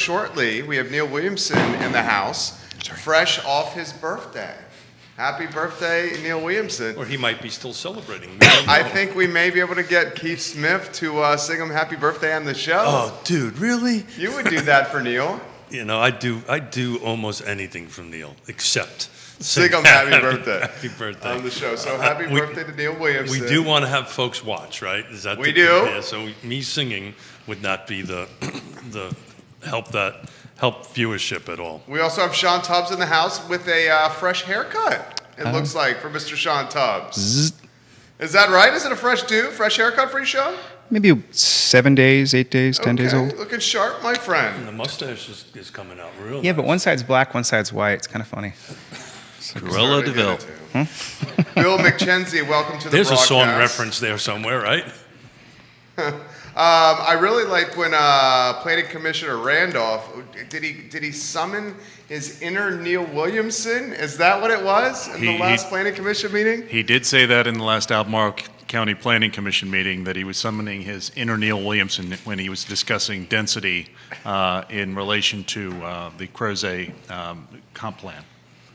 Shortly, we have Neil Williamson in the house, fresh off his birthday. Happy birthday, Neil Williamson. Or he might be still celebrating. I think we may be able to get Keith Smith to sing him happy birthday on the show. Oh, dude, really? You would do that for Neil. You know, I do almost anything from Neil, except sing him happy birthday. Happy birthday. On the show. So happy birthday to Neil Williamson. We do want to have folks watch, right? Is that we do. Yeah, so me singing would not be the help viewership at all. We also have Sean Tubbs in the house with a fresh haircut. It looks like for Mr. Sean Tubbs. Is that right? Is it a fresh haircut for you, Sean? Maybe 7 days, 8 days, 10 days old. Looking sharp, my friend. And the mustache is coming out real. Yeah, nice. but one side's black, one side's white. It's kind of funny. Cruella de Vil. Bill McKenzie, welcome to the There's broadcast. a song reference there somewhere, right? I really like when Planning Commissioner Randolph, did he summon his inner Neil Williamson? Is that what it was in the last Planning Commission meeting? He did say that in the last Albemarle County Planning Commission meeting, that he was summoning his inner Neil Williamson when he was discussing density in relation to the Crozet comp plan.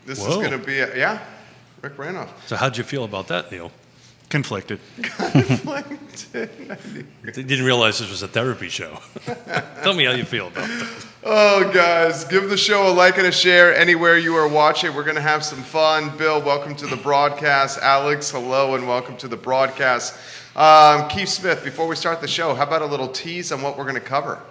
This is going to be, Rick Randolph. So how'd you feel about that, Neil? Conflicted. Didn't realize this was a therapy show. Tell me how you feel about that. Oh, guys, give the show a like and a share anywhere you are watching. We're going to have some fun. Bill, welcome to the broadcast. Alex, hello, and welcome to the broadcast. Keith Smith, before we start the show, how about a little tease on what we're going to cover?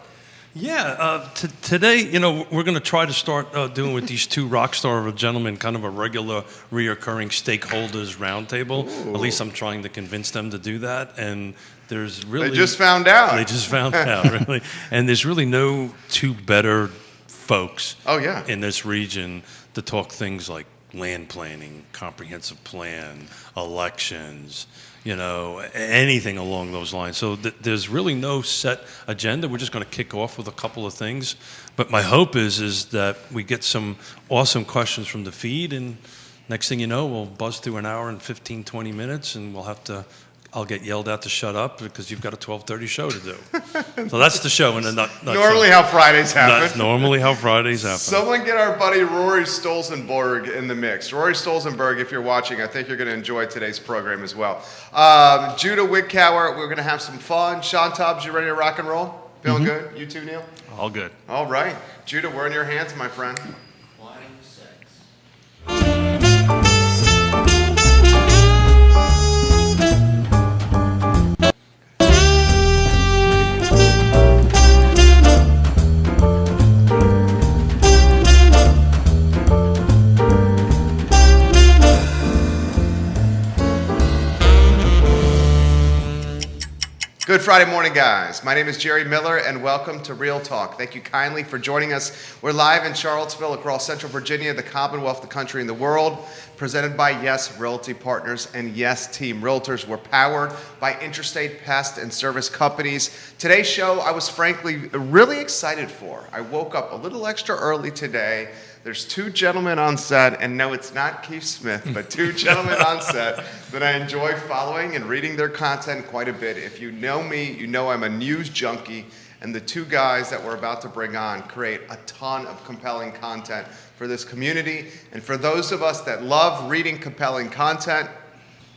Yeah, today, you know, we're going to try to start doing with these two rock star gentlemen kind of a regular, reoccurring stakeholders roundtable. At least I'm trying to convince them to do that. And there's really... They just found out. They just found out, really. And there's really no two better folks in this region to talk things like land planning, comprehensive plan, elections, you know, anything along those lines. So there's really no set agenda. We're just going to kick off with a couple of things. But my hope is that we get some awesome questions from the feed, and next thing you know, we'll buzz through an hour and 15, 20 minutes, and I'll get yelled at to shut up because you've got a 12:30 show to do. So that's the show in a nutshell. Normally how Fridays happen. That's normally how Fridays happen. Someone get our buddy Rory Stolzenberg in the mix. Rory Stolzenberg, if you're watching, I think you're going to enjoy today's program as well. Judah Wigkauer, we're going to have some fun. Sean Tubbs, you ready to rock and roll? Feeling good? You too, Neil? All good. All right. Judah, we're in your hands, my friend. Good Friday morning, guys. My name is Jerry Miller, and welcome to Real Talk. Thank you kindly for joining us. We're live in Charlottesville, across Central Virginia, the Commonwealth, the country, and the world, presented by Yes Realty Partners and Yes Team Realtors. We're powered by Interstate Pest and Service Companies. Today's show, I was frankly really excited for. I woke up a little extra early today. There's two gentlemen on set, and no, it's not Keith Smith, but two gentlemen on set that I enjoy following and reading their content quite a bit. If you know me, you know I'm a news junkie, and the two guys that we're about to bring on create a ton of compelling content for this community. And for those of us that love reading compelling content,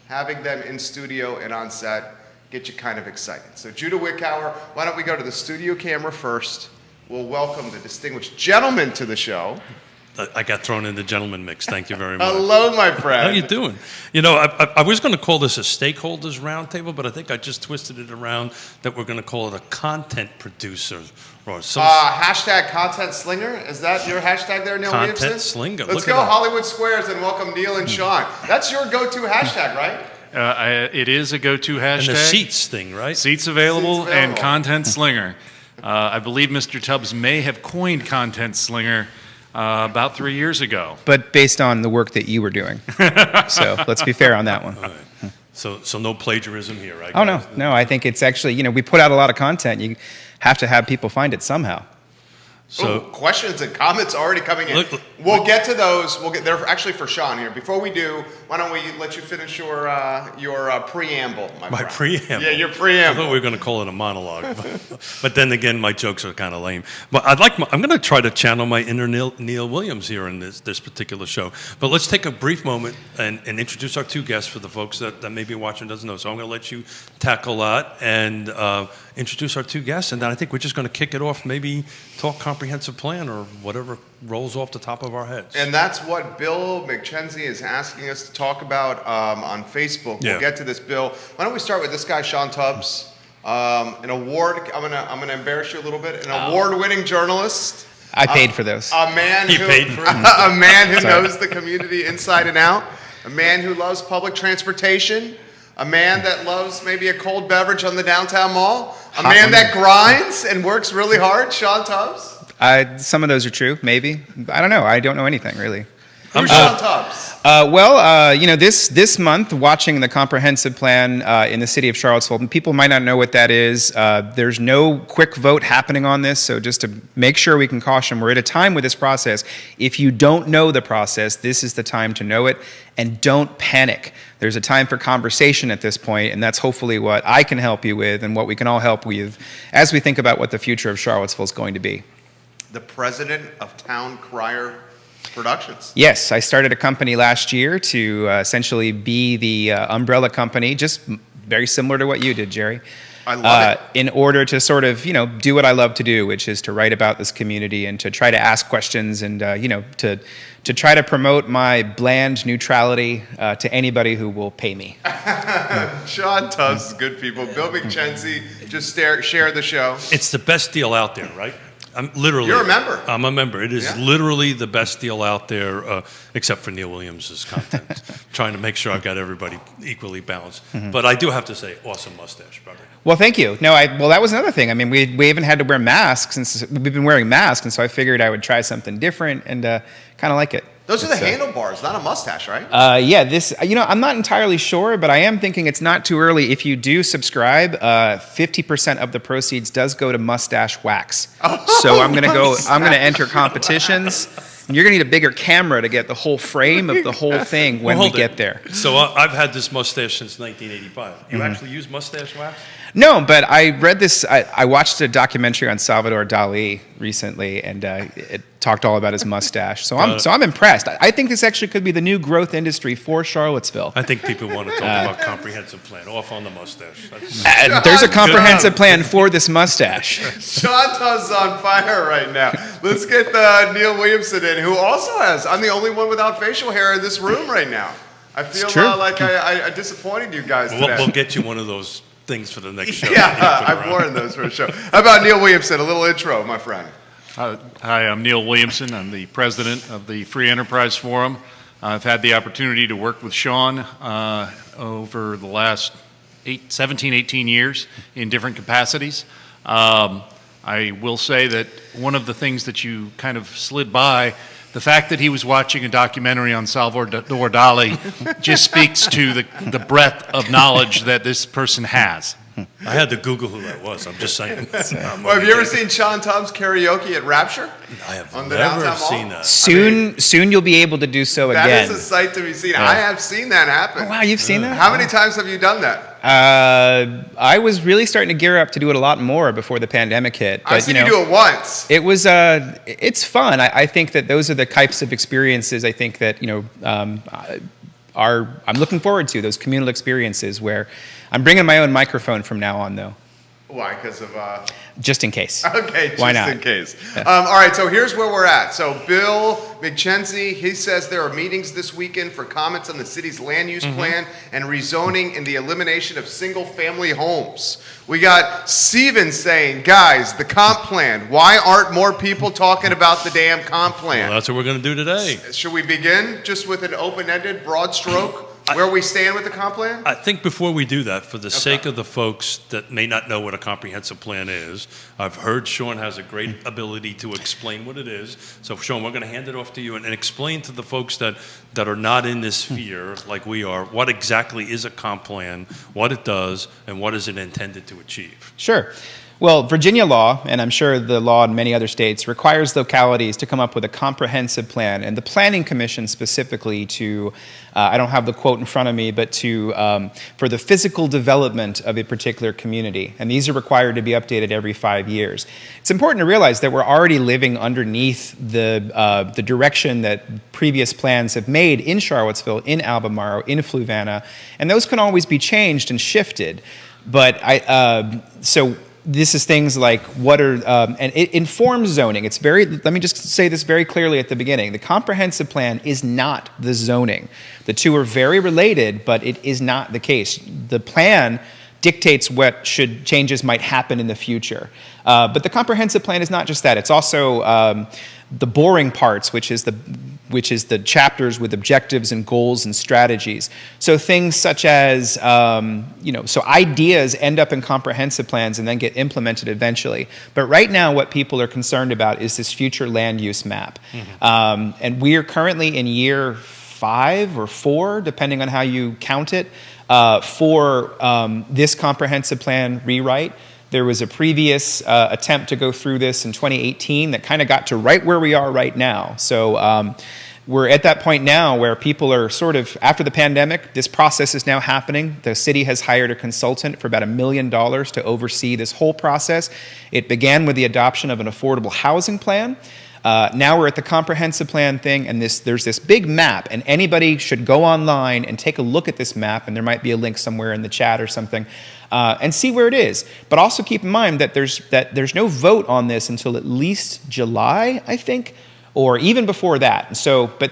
having them in studio and on set get you kind of excited. So Judah Wigkauer, why don't we go to the studio camera first? We'll welcome the distinguished gentleman to the show. I got thrown in the gentleman mix. Thank you very much. Hello, my friend. How you doing? You know, I was going to call this a stakeholders roundtable, but I think I just twisted it around that we're going to call it a content producer. Or some hashtag content slinger. Is that your hashtag there, Neil Williamson? Content slinger. Let's go Hollywood Squares and welcome Neil and Sean. That's your go-to hashtag, right? It is a go-to hashtag. And the seats thing, right? Seats available and content slinger. I believe Mr. Tubbs may have coined content slinger about 3 years ago. But based on the work that you were doing. So let's be fair on that one. All right. So no plagiarism here, right? Oh, no. I think it's actually, we put out a lot of content. You have to have people find it somehow. So questions and comments already coming in. We'll get to those. They're actually for Sean here. Before we do, why don't we let you finish your preamble, my friend. Preamble? Yeah, your preamble. I thought we were going to call it a monologue, but then again, my jokes are kind of lame. But I'm going to try to channel my inner Neil Williams here in this particular show. But let's take a brief moment and introduce our two guests for the folks that may be watching doesn't know. So I'm going to let you tackle that and introduce our two guests, and then I think we're just going to kick it off. Maybe talk comprehensive plan or whatever rolls off the top of our heads. And that's what Bill McKenzie is asking us to talk about on Facebook. We'll get to this, Bill. Why don't we start with this guy, Sean Tubbs, an award. I'm gonna embarrass you a little bit. An award-winning journalist. I paid for those. A man who knows the community inside and out. A man who loves public transportation. A man that loves maybe a cold beverage on the downtown mall. A man that grinds and works really hard. Sean Tubbs. Some of those are true, maybe. I don't know. I don't know anything, really. Who's Sean Tubbs? This month, watching the comprehensive plan in the city of Charlottesville, people might not know what that is. There's no quick vote happening on this, so just to make sure we can caution, we're at a time with this process. If you don't know the process, this is the time to know it, and don't panic. There's a time for conversation at this point, and that's hopefully what I can help you with and what we can all help with as we think about what the future of Charlottesville is going to be. The president of Town Crier Productions. Yes, I started a company last year to essentially be the umbrella company, just very similar to what you did, Jerry. I love it. In order to sort of, do what I love to do, which is to write about this community and to try to ask questions and, to try to promote my bland neutrality to anybody who will pay me. Sean Tubbs is good people. Bill McKenzie, just share the show. It's the best deal out there, right? I'm literally. You're a member. I'm a member. It is literally the best deal out there, except for Neil Williams' content. Trying to make sure I've got everybody equally balanced. Mm-hmm. But I do have to say, awesome mustache, brother. Well, thank you. No, that was another thing. I mean, we even had to wear masks since we've been wearing masks, and so I figured I would try something different and kind of like it. Those are the handlebars, not a mustache, right? This, I'm not entirely sure, but I am thinking it's not too early. If you do subscribe, 50% of the proceeds does go to mustache wax. So I'm going to enter competitions. And you're going to need a bigger camera to get the whole frame of the whole thing when we get there. So I've had this mustache since 1985. You actually use mustache wax? No, but I read this. I watched a documentary on Salvador Dali recently, and it talked all about his mustache. So I'm impressed. I think this actually could be the new growth industry for Charlottesville. I think people want to talk about comprehensive plan. Off on the mustache. There's a comprehensive plan for this mustache. Sean Tubbs is on fire right now. Let's get Neil Williamson in, who also has. I'm the only one without facial hair in this room right now. I feel like I disappointed you guys today. We'll get you one of those things for the next show. Yeah, I've worn those for a show. How about Neil Williamson? A little intro, my friend. Hi, I'm Neil Williamson. I'm the president of the Free Enterprise Forum. I've had the opportunity to work with Sean over the last 17, 18 years in different capacities. I will say that one of the things that you kind of slid by, the fact that he was watching a documentary on Salvador Dali just speaks to the breadth of knowledge that this person has. I had to Google who that was. I'm just saying. Well, have you ever seen Sean Tubbs karaoke at Rapture? I have on the never seen that. Soon you'll be able to do so again. That is a sight to be seen. Yeah. I have seen that happen. Oh, wow, you've seen that? How many times have you done that? I was really starting to gear up to do it a lot more before the pandemic hit. But, I've seen you do it once. It was, it's fun. I think that those are the types of experiences I think that, I'm looking forward to, those communal experiences where I'm bringing my own microphone from now on, though. Why? Because of... Just in case. Okay, Why not? In case. All right, so here's where we're at. So Bill McKenzie, he says there are meetings this weekend for comments on the city's land use plan and rezoning and the elimination of single-family homes. We got Steven saying, guys, the comp plan. Why aren't more people talking about the damn comp plan? Well, that's what we're going to do today. Should we begin just with an open-ended, broad stroke? Where we stand with the comp plan? I think before we do that, for the sake of the folks that may not know what a comprehensive plan is, I've heard Sean has a great ability to explain what it is. So, Sean, we're going to hand it off to you and explain to the folks that are not in this sphere like we are, what exactly is a comp plan, what it does, and what is it intended to achieve. Sure. Well, Virginia law, and I'm sure the law in many other states, requires localities to come up with a comprehensive plan, and the Planning Commission specifically to, I don't have the quote in front of me, but to, for the physical development of a particular community. And these are required to be updated every 5 years. It's important to realize that we're already living underneath the direction that previous plans have made in Charlottesville, in Albemarle, in Fluvanna, and those can always be changed and shifted. But so this is things like what are, and it informs zoning. It's very, let me just say this very clearly at the beginning. The comprehensive plan is not the zoning. The two are very related, but it is not the case. The plan dictates what changes might happen in the future. But the comprehensive plan is not just that. It's also the boring parts, which is the chapters with objectives and goals and strategies. So things such as, so ideas end up in comprehensive plans and then get implemented eventually. But right now, what people are concerned about is this future land use map. Mm-hmm. And we are currently in year 5 or 4, depending on how you count it, for this comprehensive plan rewrite. There was a previous attempt to go through this in 2018 that kind of got to right where we are right now. So we're at that point now where people are sort of, after the pandemic, this process is now happening. The city has hired a consultant for about $1 million to oversee this whole process. It began with the adoption of an affordable housing plan. Now we're at the comprehensive plan thing, and there's this big map, and anybody should go online and take a look at this map, and there might be a link somewhere in the chat or something, and see where it is. But also keep in mind that there's no vote on this until at least July, I think, or even before that. So, but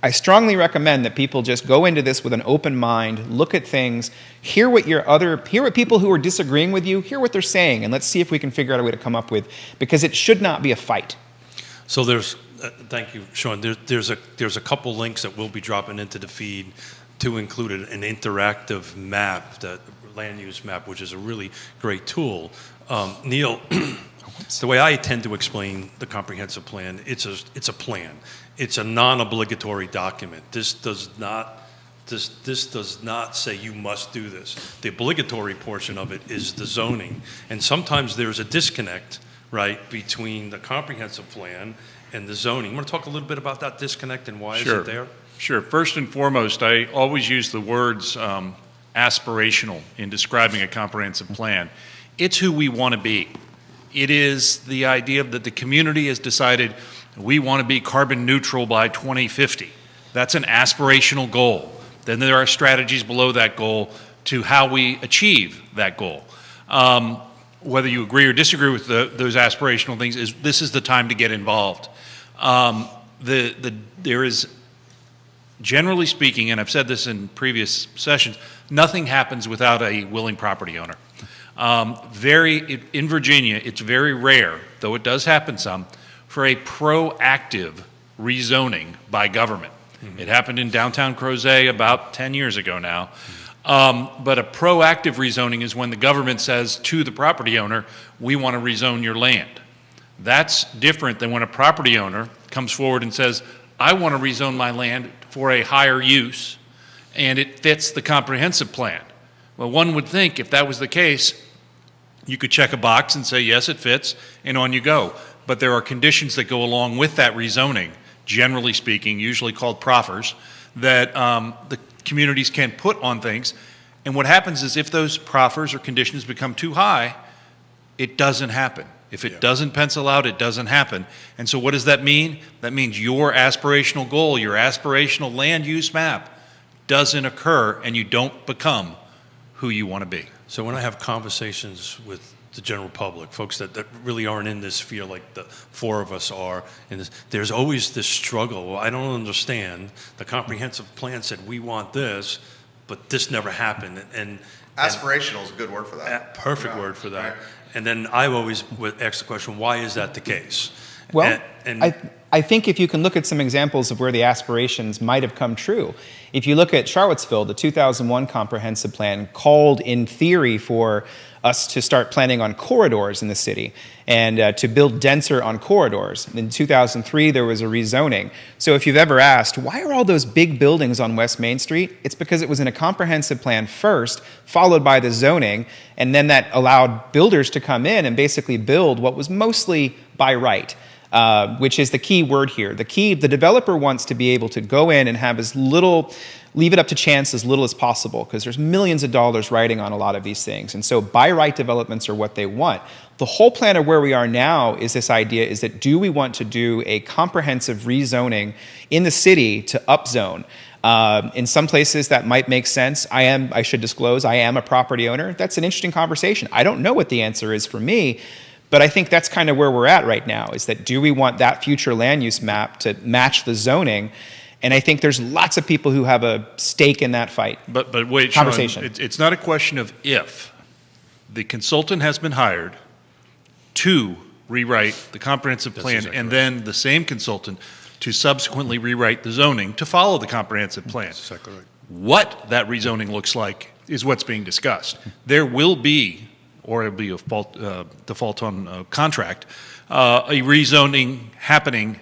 I strongly recommend that people just go into this with an open mind, look at things, hear what people who are disagreeing with you, hear what they're saying, and let's see if we can figure out a way to come up with, because it should not be a fight. So there's, thank you, Sean. There's a couple links that we'll be dropping into the feed to include an interactive map, the land use map, which is a really great tool. Neil, the way I tend to explain the comprehensive plan, it's a plan. It's a non-obligatory document. This does not say you must do this. The obligatory portion of it is the zoning, and sometimes there's a disconnect, right, between the comprehensive plan and the zoning. You want to talk a little bit about that disconnect and why is it there? Sure. First and foremost, I always use the words aspirational in describing a comprehensive plan. It's who we want to be. It is the idea that the community has decided we want to be carbon neutral by 2050. That's an aspirational goal. Then there are strategies below that goal to how we achieve that goal. Whether you agree or disagree with those aspirational things, this is the time to get involved. There is, generally speaking, and I've said this in previous sessions, nothing happens without a willing property owner. In Virginia, it's very rare, though it does happen some, for a proactive rezoning by government. Mm-hmm. It happened in downtown Crozet about 10 years ago now. But a proactive rezoning is when the government says to the property owner, we want to rezone your land. That's different than when a property owner comes forward and says, I want to rezone my land for a higher use, and it fits the comprehensive plan. Well, one would think if that was the case, you could check a box and say, yes, it fits, and on you go. But there are conditions that go along with that rezoning, generally speaking, usually called proffers, that the communities can put on things. And what happens is if those proffers or conditions become too high, it doesn't happen. If it doesn't pencil out, it doesn't happen. And so what does that mean? That means your aspirational goal, your aspirational land use map doesn't occur, and you don't become who you want to be. So when I have conversations with the general public, folks that really aren't in this field like the four of us are, and there's always this struggle. Well, I don't understand. The comprehensive plan said we want this, but this never happened. And aspirational is a good word for that. Perfect word for that. Right. And then I always would ask the question, why is that the case? Well, I think if you can look at some examples of where the aspirations might have come true, if you look at Charlottesville, the 2001 comprehensive plan called in theory for us to start planning on corridors in the city and to build denser on corridors. In 2003, there was a rezoning. So if you've ever asked, why are all those big buildings on West Main Street? It's because it was in a comprehensive plan first, followed by the zoning, and then that allowed builders to come in and basically build what was mostly by right. Which is the key word here. The developer wants to be able to go in and have leave it up to chance as little as possible, because there's millions of dollars riding on a lot of these things. And so by right developments are what they want. The whole plan of where we are now is this idea is that do we want to do a comprehensive rezoning in the city to upzone? In some places that might make sense. I should disclose, I am a property owner. That's an interesting conversation. I don't know what the answer is for me. But I think that's kind of where we're at right now, is that do we want that future land use map to match the zoning? And I think there's lots of people who have a stake in that fight. But wait, conversation. Sean, it's not a question of if. The consultant has been hired to rewrite the comprehensive plan, exactly and right. then the same consultant to subsequently rewrite the zoning to follow the comprehensive plan. That's exactly right. What that rezoning looks like is what's being discussed. There will be, or it'll be a default on contract, a rezoning happening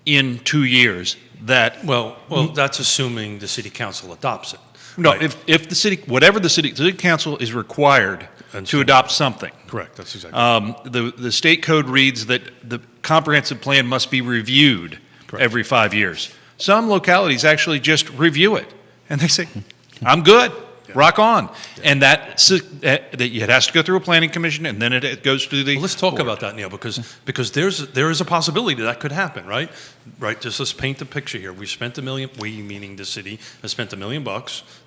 in 2 years. That Well, that's assuming the city council adopts it. no, Right. if the city council is required to adopt something. Correct, that's exactly The state code reads that the comprehensive plan must be reviewed Correct. every 5 years. Some localities actually just review it, and they say, "I'm good, rock on." And that it has to go through a planning commission, and then it goes to the. Well, let's talk board. about that, Neil, because there is a possibility that could happen, right? Right. Just let's paint the picture here. We spent $1 million. We, meaning the city, has spent $1 million.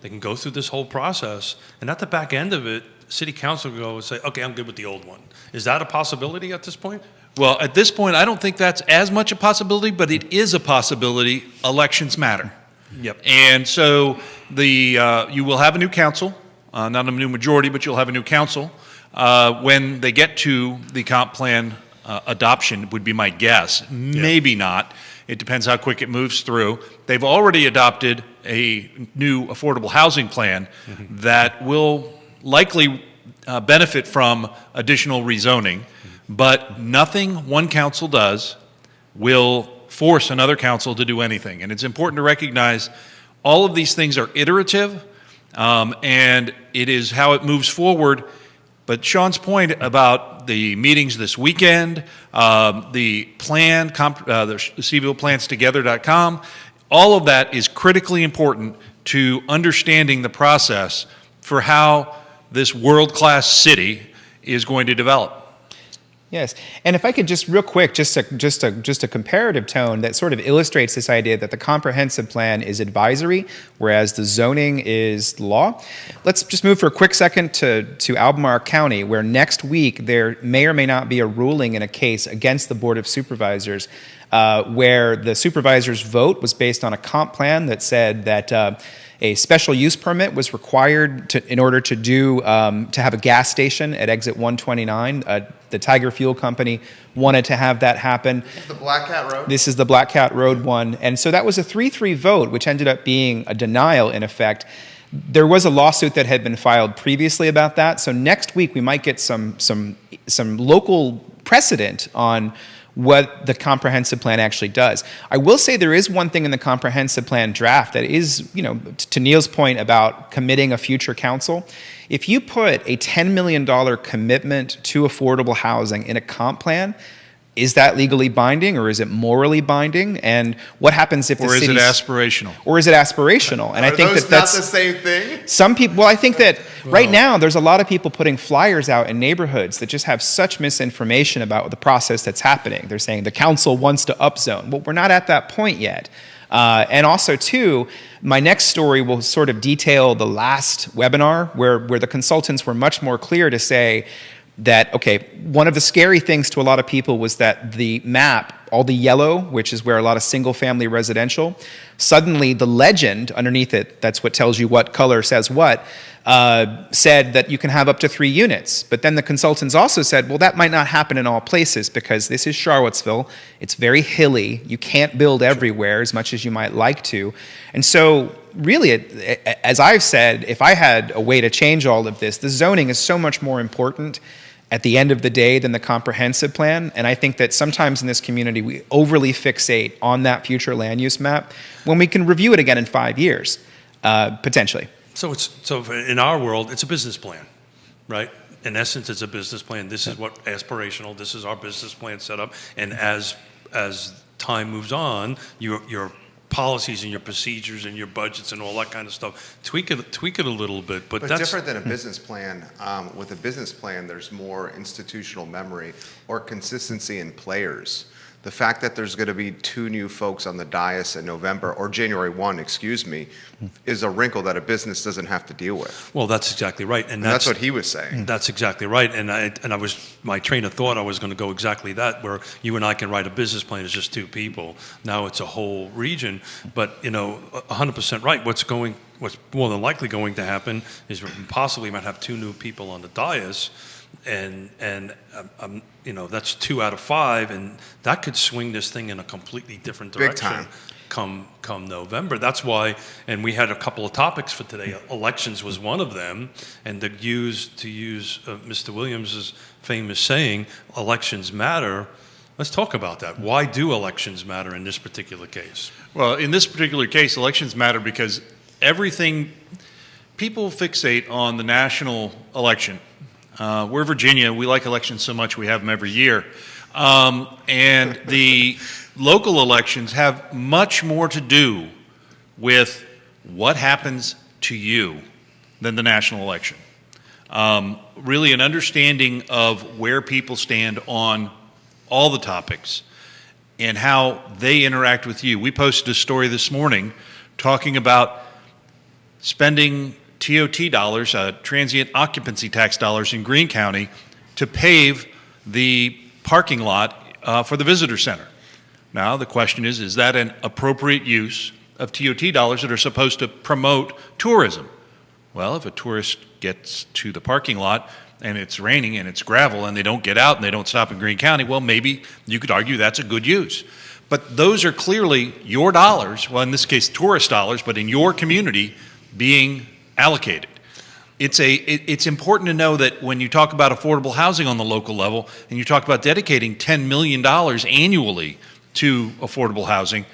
They can go through this whole process, and at the back end of it, city council will go and say, "Okay, I'm good with the old one." Is that a possibility at this point? Well, at this point, I don't think that's as much a possibility, but it is a possibility. Elections matter. Yep. And so you will have a new council, not a new majority, but you'll have a new council. When they get to the comp plan adoption, would be my guess. Maybe not. It depends how quick it moves through. They've already adopted a new affordable housing plan that will likely benefit from additional rezoning, but nothing one council does will force another council to do anything. And it's important to recognize all of these things are iterative, and it is how it moves forward. But Sean's point about the meetings this weekend, the plan, the CVillePlansTogether.com, all of that is critically important to understanding the process for how this world-class city is going to develop. Yes, and if I could just real quick, just a comparative tone that sort of illustrates this idea that the comprehensive plan is advisory, whereas the zoning is law. Let's just move for a quick second to Albemarle County, where next week there may or may not be a ruling in a case against the Board of Supervisors, where the supervisors' vote was based on a comp plan that said that a special use permit was required in order to have a gas station at exit 129. The Tiger Fuel Company wanted to have that happen. This is the Black Cat Road? This is the Black Cat Road one. And so that was a 3-3 vote, which ended up being a denial in effect. There was a lawsuit that had been filed previously about that. So next week we might get some local precedent on what the comprehensive plan actually does. I will say there is one thing in the comprehensive plan draft that is, to Neil's point about committing a future council. If you put a $10 million commitment to affordable housing in a comp plan, is that legally binding or is it morally binding? And what happens if the city... Or is it aspirational? Or is it aspirational? And I think those that's not the same thing? Some people, well, I think that right now there's a lot of people putting flyers out in neighborhoods that just have such misinformation about the process that's happening. They're saying the council wants to upzone. Well, we're not at that point yet. And also, too, my next story will sort of detail the last webinar where the consultants were much more clear to say that, okay, one of the scary things to a lot of people was that the map all the yellow, which is where a lot of single-family residential. Suddenly, the legend underneath it, that's what tells you what color says what, said that you can have up to 3 units. But then the consultants also said, well, that might not happen in all places because this is Charlottesville. It's very hilly. You can't build everywhere as much as you might like to. And so really, as I've said, if I had a way to change all of this, the zoning is so much more important at the end of the day than the comprehensive plan. And I think that sometimes in this community, we overly fixate on that future land use map when we can review it again in 5 years, potentially. So in our world, it's a business plan, right? In essence, it's a business plan. This is what aspirational. This is our business plan set up. And as time moves on, your policies and your procedures and your budgets and all that kind of stuff, tweak it a little bit. But that's different than a business plan. With a business plan, there's more institutional memory or consistency in players. The fact that there's going to be 2 new folks on the dais in November, or January 1, excuse me, is a wrinkle that a business doesn't have to deal with. Well, that's exactly right. And that's what he was saying. That's exactly right. And I was, my train of thought, I was going to go exactly that, where you and I can write a business plan as just 2 people. Now it's a whole region. But, 100% right. What's more than likely going to happen is we possibly might have 2 new people on the dais. And that's 2 out of 5, and that could swing this thing in a completely different direction. Big time. Come November. That's why, and we had a couple of topics for today. Elections was one of them, and to use Mr. Williams' famous saying, "Elections matter." Let's talk about that. Why do elections matter in this particular case? Well, in this particular case, elections matter because people fixate on the national election. We're Virginia. We like elections so much we have them every year. And the local elections have much more to do with what happens to you than the national election. Really an understanding of where people stand on all the topics and how they interact with you. We posted a story this morning talking about spending TOT dollars, transient occupancy tax dollars in Greene County to pave the parking lot for the visitor center. Now, the question is that an appropriate use of TOT dollars that are supposed to promote tourism? Well, if a tourist gets to the parking lot and it's raining and it's gravel and they don't get out and they don't stop in Greene County, well, maybe you could argue that's a good use. But those are clearly your dollars, well, in this case, tourist dollars, but in your community being allocated. It's important to know that when you talk about affordable housing on the local level and you talk about dedicating $10 million annually to affordable housing,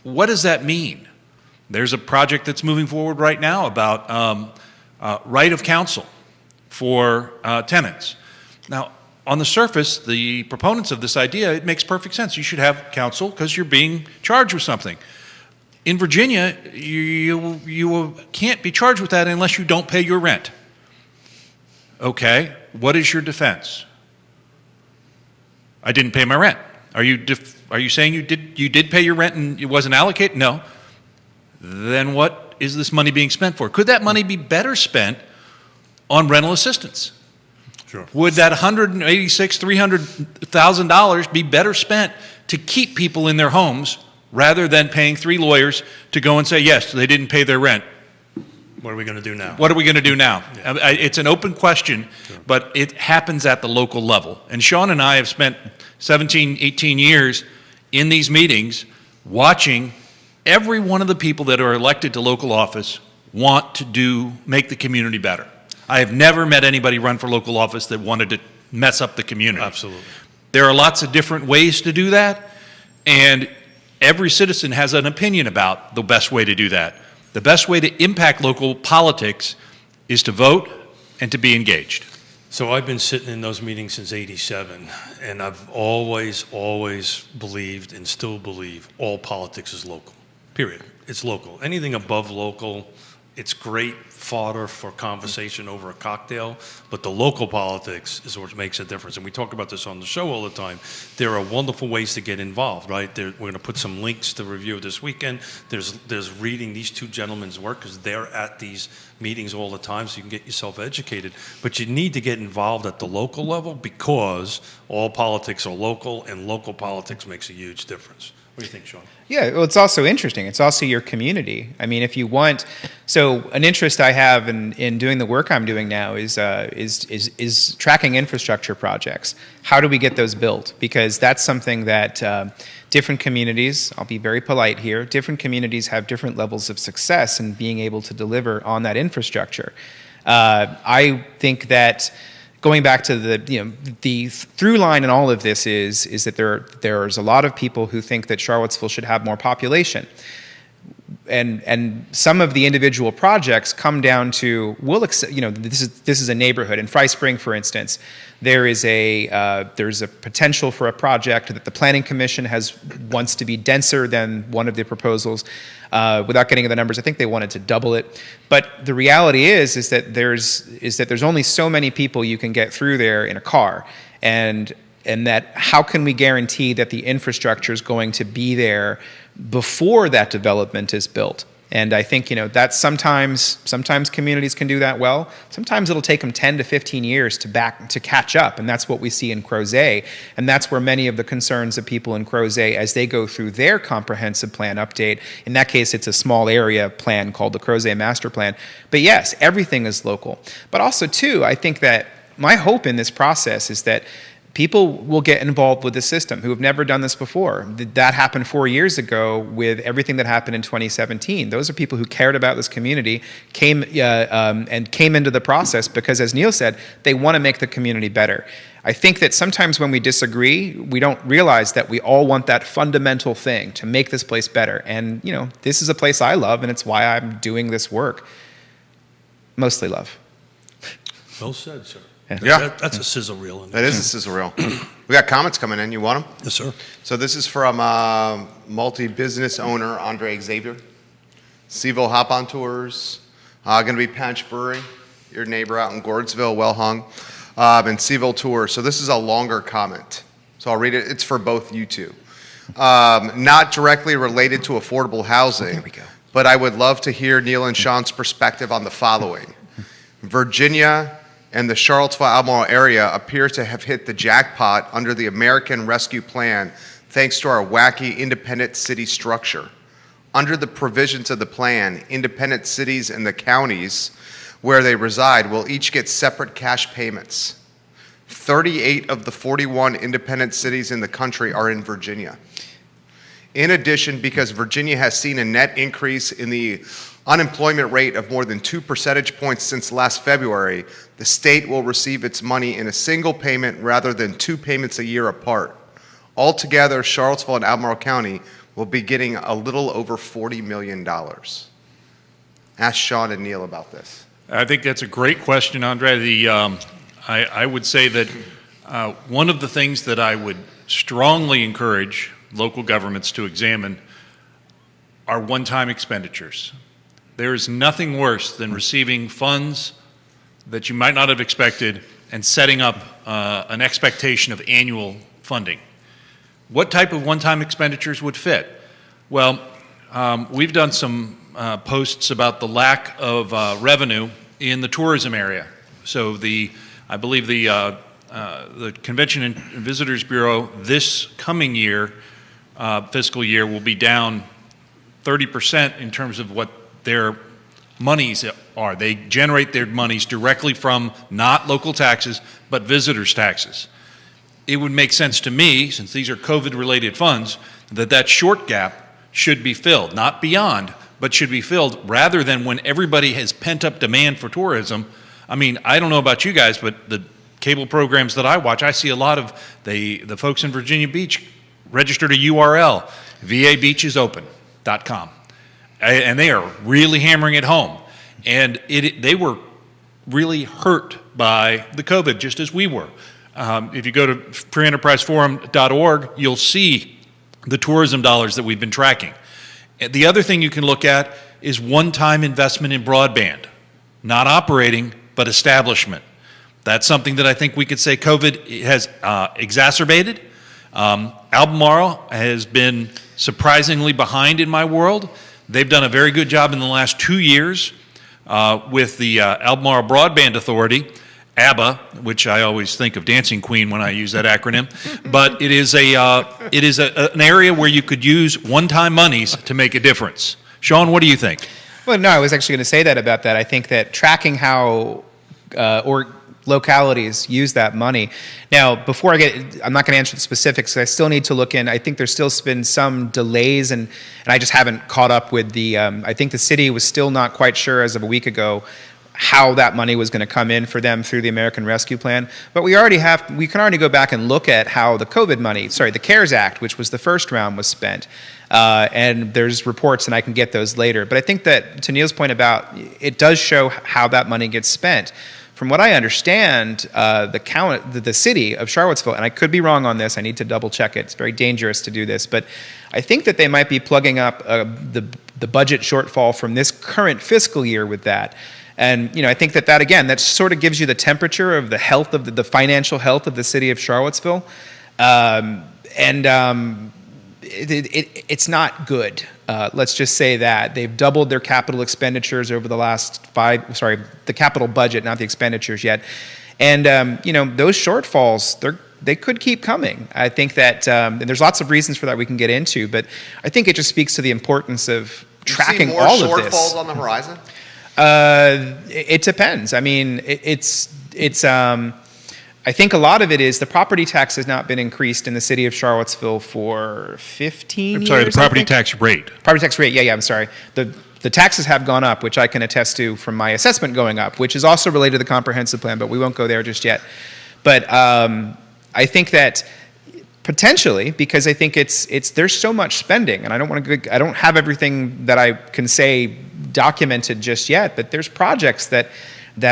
what does that mean? There's a project that's moving forward right now about right of counsel for tenants. Now, on the surface, the proponents of this idea, it makes perfect sense. You should have counsel because you're being charged with something. In Virginia, you can't be charged with that unless you don't pay your rent. Okay, what is your defense? I didn't pay my rent. Are you saying you did pay your rent and it wasn't allocated? No. Then what is this money being spent for? Could that money be better spent on rental assistance? Sure. Would that $300,000 be better spent to keep people in their homes rather than paying 3 lawyers to go and say, yes, they didn't pay their rent? What are we going to do now? What are we going to do now? Yeah. It's an open question, sure, but it happens at the local level. And Sean and I have spent 17, 18 years in these meetings watching every one of the people that are elected to local office want to make the community better. I have never met anybody run for local office that wanted to mess up the community. Absolutely. There are lots of different ways to do that, and every citizen has an opinion about the best way to do that. The best way to impact local politics is to vote and to be engaged. So I've been sitting in those meetings since '87, and I've always believed and still believe all politics is local, period. It's local. Anything above local, it's great fodder for conversation over a cocktail, but the local politics is what makes a difference. And we talk about this on the show all the time. There are wonderful ways to get involved, right? We're going to put some links to review this weekend. There's reading these two gentlemen's work because they're at these meetings all the time, so you can get yourself educated. But you need to get involved at the local level because all politics are local, and local politics makes a huge difference. What do you think, Sean? Yeah, well, it's also interesting. It's also your community. I mean, if you want, so an interest I have in doing the work I'm doing now is tracking infrastructure projects. How do we get those built? Because that's something that different communities, I'll be very polite here, different communities have different levels of success in being able to deliver on that infrastructure. I think that going back to the through line in all of this is that there's a lot of people who think that Charlottesville should have more population. And some of the individual projects come down to, this is a neighborhood. In Fry Spring, for instance, there's a potential for a project that the Planning Commission wants to be denser than one of the proposals. Without getting into the numbers, I think they wanted to double it. But the reality is that there's only so many people you can get through there in a car, and that how can we guarantee that the infrastructure is going to be there before that development is built? And I think that sometimes communities can do that well. Sometimes it'll take them 10 to 15 years to catch up, and that's what we see in Crozet. And that's where many of the concerns of people in Crozet, as they go through their comprehensive plan update, in that case it's a small area plan called the Crozet Master Plan. But yes, everything is local. But also too, I think that my hope in this process is that people will get involved with the system who have never done this before. That happened 4 years ago with everything that happened in 2017. Those are people who cared about this community, came into the process because, as Neil said, they want to make the community better. I think that sometimes when we disagree, we don't realize that we all want that fundamental thing to make this place better. And, this is a place I love, and it's why I'm doing this work. Mostly love. Well said, sir. Yeah. That's a sizzle reel. That is a sizzle reel. We got comments coming in. You want them? Yes, sir. So this is from multi-business owner Andre Xavier. Seaville Hop-On Tours. Going to be Punch Brewery, your neighbor out in Gordonsville, well hung. And Seaville Tours. So this is a longer comment. So I'll read it. It's for both you two. Not directly related to affordable housing. There we go. But I would love to hear Neil and Sean's perspective on the following. Virginia and the Charlottesville-Albemarle area appear to have hit the jackpot under the American Rescue Plan thanks to our wacky independent city structure. Under the provisions of the plan, independent cities and the counties where they reside will each get separate cash payments. 38 of the 41 independent cities in the country are in Virginia. In addition, because Virginia has seen a net increase in the unemployment rate of more than 2 percentage points since last February, the state will receive its money in a single payment rather than 2 payments a year apart. Altogether, Charlottesville and Albemarle County will be getting a little over $40 million. Ask Sean and Neil about this. I think that's a great question, Andre. I would say that one of the things that I would strongly encourage local governments to examine are one-time expenditures. There is nothing worse than receiving funds that you might not have expected and setting up an expectation of annual funding. What type of one-time expenditures would fit? Well, we've done some posts about the lack of revenue in the tourism area. So I believe the Convention and Visitors Bureau this coming year, fiscal year, will be down 30% in terms of what their monies are. They generate their monies directly from not local taxes, but visitors' taxes. It would make sense to me, since these are COVID-related funds, that short gap should be filled, not beyond, but should be filled rather than when everybody has pent-up demand for tourism. I mean, I don't know about you guys, but the cable programs that I watch, I see a lot of the folks in Virginia Beach registered a URL, vabeachesopen.com. And they are really hammering it home. And they were really hurt by the COVID, just as we were. If you go to freeenterpriseforum.org, you'll see the tourism dollars that we've been tracking. The other thing you can look at, is one-time investment in broadband, not operating, but establishment. That's something that I think we could say COVID has exacerbated. Albemarle has been surprisingly behind in my world. They've done a very good job in the last 2 years with the Albemarle Broadband Authority, ABBA, which I always think of Dancing Queen when I use that acronym. But it is an area where you could use one-time monies to make a difference. Sean, what do you think? Well, no, I was actually going to say that about that. I think that tracking how or localities use that money. Now, before I'm not going to answer the specifics. I still need to look in. I think there's still been some delays, and I just haven't caught up with the. I think the city was still not quite sure as of a week ago how that money was going to come in for them through the American Rescue Plan. But we can already go back and look at how the the CARES Act, which was the first round, was spent. And there's reports, and I can get those later. But I think that, to Neil's point about, it does show how that money gets spent. From what I understand, the city of Charlottesville, and I could be wrong on this, I need to double check it, it's very dangerous to do this, but I think that they might be plugging up the budget shortfall from this current fiscal year with that. And I think that again, that sort of gives you the temperature of the health of the financial health of the city of Charlottesville. It's not good. Let's just say that. They've doubled their capital expenditures over the last the capital budget, not the expenditures yet. And, those shortfalls, they could keep coming. I think that, and there's lots of reasons for that we can get into, but I think it just speaks to the importance of tracking all of this. You see more shortfalls on the horizon? It depends. I mean, I think a lot of it is the property tax has not been increased in the city of Charlottesville for 15 years. I'm sorry, the property tax rate. Property tax rate, yeah, I'm sorry. The taxes have gone up, which I can attest to from my assessment going up, which is also related to the comprehensive plan, but we won't go there just yet. But I think that potentially, because I think there's so much spending, and I don't have everything that I can say documented just yet, but there's projects that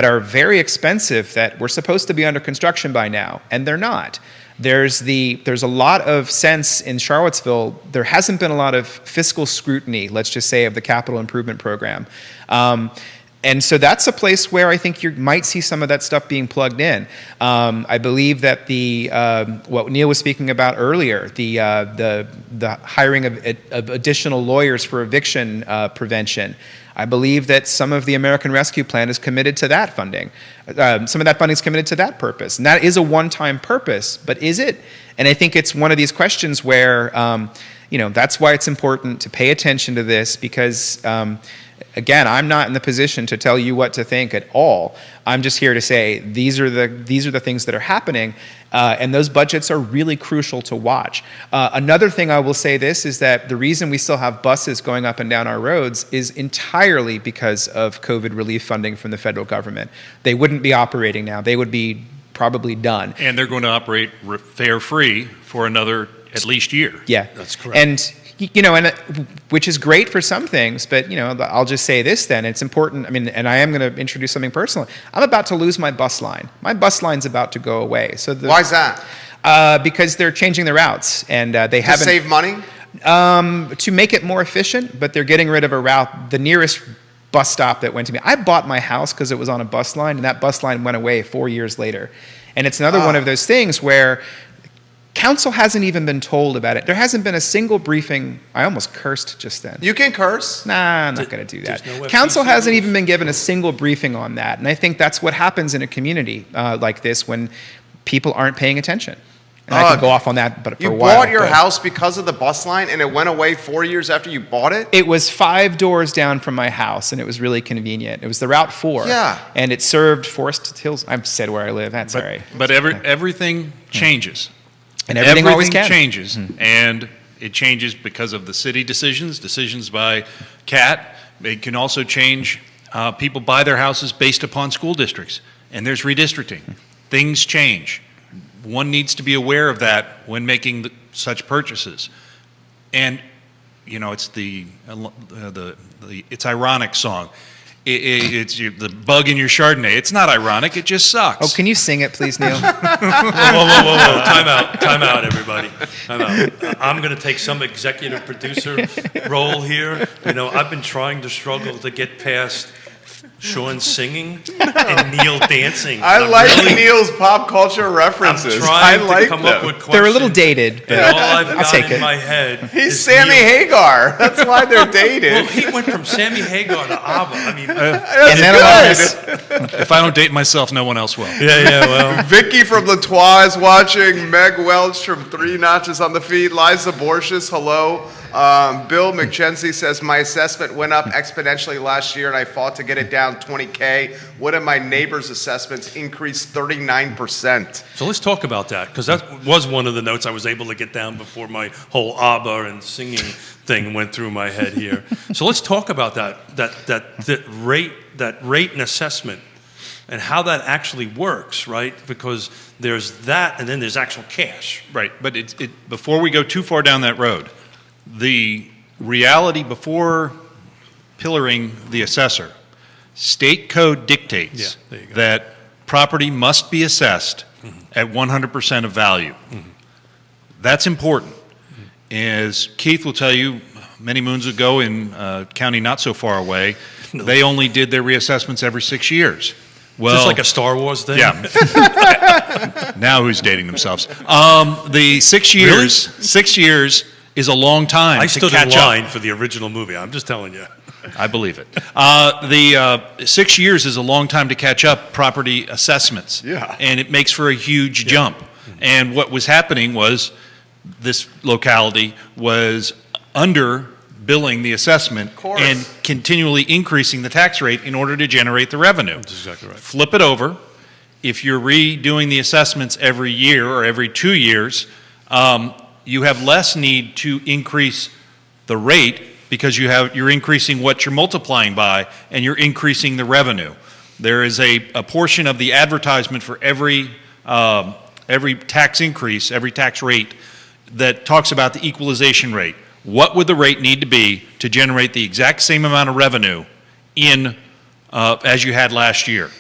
are very expensive that were supposed to be under construction by now, and they're not. There's a lot of sense in Charlottesville. There hasn't been a lot of fiscal scrutiny, let's just say, of the capital improvement program. And so that's a place where I think you might see some of that stuff being plugged in. I believe that what Neil was speaking about earlier, the hiring of additional lawyers for eviction prevention, I believe that some of the American Rescue Plan is committed to that funding. Some of that funding is committed to that purpose. And that is a one-time purpose, but is it? And I think it's one of these questions where, that's why it's important to pay attention to this, because, again, I'm not in the position to tell you what to think at all. I'm just here to say these are the things that are happening, and those budgets are really crucial to watch. Another thing I will say this is that the reason we still have buses going up and down our roads is entirely because of COVID relief funding from the federal government. They wouldn't be operating now. They would be probably done. And they're going to operate fare-free for another at least year. Yeah. That's correct. And which is great for some things, but I'll just say this then. It's important. I mean, and I am going to introduce something personal. I'm about to lose my bus line. My bus line's about to go away. So why is that? Because they're changing the routes, and they haven't. To save money? To make it more efficient, but they're getting rid of a route. The nearest bus stop that went to me. I bought my house because it was on a bus line, and that bus line went away 4 years later. And it's another one of those things where council hasn't even been told about it. There hasn't been a single briefing. I almost cursed just then. You can curse. Nah, I'm not going to do that. Council hasn't even been given a single briefing on that. And I think that's what happens in a community like this when people aren't paying attention. And I can go off on that, but for a while. You bought your house because of the bus line, and it went away 4 years after you bought it? It was 5 doors down from my house, and it was really convenient. It was the Route 4. Yeah. And it served Forest Hills. I've said where I live. That's all right. But everything changes. And everything always can. Changes, and it changes because of the city decisions by CAT. It can also change. People buy their houses based upon school districts, and there's redistricting. Things change. One needs to be aware of that when making such purchases. And it's it's ironic song. it's the bug in your Chardonnay. It's not ironic. It just sucks. Oh, can you sing it, please, Neil? Whoa. Time out, everybody. Time out. I'm going to take some executive producer role here. I've been trying to struggle to get past Sean singing and Neil dancing. I like Neil's pop culture references. I'm trying I like to come them. up with questions. They're a little dated, but And all I've I'll got take in it. my head He's is Sammy Neil. Hagar. That's why they're dated. Well, he went from Sammy Hagar to ABBA. I mean, and then good. If I don't date myself, no one else will. yeah, well. Vicky from Latois is watching. Meg Welch from Three Notches on the Feed. Liza Borges, hello. Bill McKenzie says, my assessment went up exponentially last year and I fought to get it down $20K. One of my neighbor's assessments increased 39%. So let's talk about that, because that was one of the notes I was able to get down before my whole ABBA and singing thing went through my head here. So let's talk about that rate and assessment and how that actually works, right? Because there's that and then there's actual cash. Right, but before we go too far down that road, the reality before pillaring the assessor, state code dictates that property must be assessed at 100% of value. That's important. As Keith will tell you, many moons ago in a county not so far away, they only did their reassessments every 6 years. Well, Just like a Star Wars thing? Yeah. Now who's dating themselves? The 6 years, Really? 6 years is a long time I to stood catch in line up. for the original movie. I'm just telling you. I believe it. The 6 years is a long time to catch up property assessments. Yeah. And it makes for a huge jump. And what was happening was this locality was under billing the assessment course. and continually increasing the tax rate in order to generate the revenue. That's exactly right. Flip it over. If you're redoing the assessments every year or every 2 years, you have less need to increase the rate because you're increasing what you're multiplying by and you're increasing the revenue. There is a portion of the advertisement for every tax increase, every tax rate that talks about the equalization rate. What would the rate need to be to generate the exact same amount of revenue as you had last year?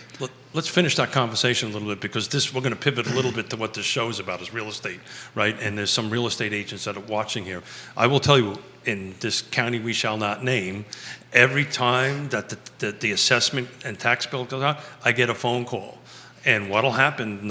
Let's finish that conversation a little bit, because we're going to pivot a little bit to what this show is about, is real estate, right? And there's some real estate agents that are watching here. I will tell you, in this county we shall not name, every time that the assessment and tax bill goes out, I get a phone call. And what'll happen,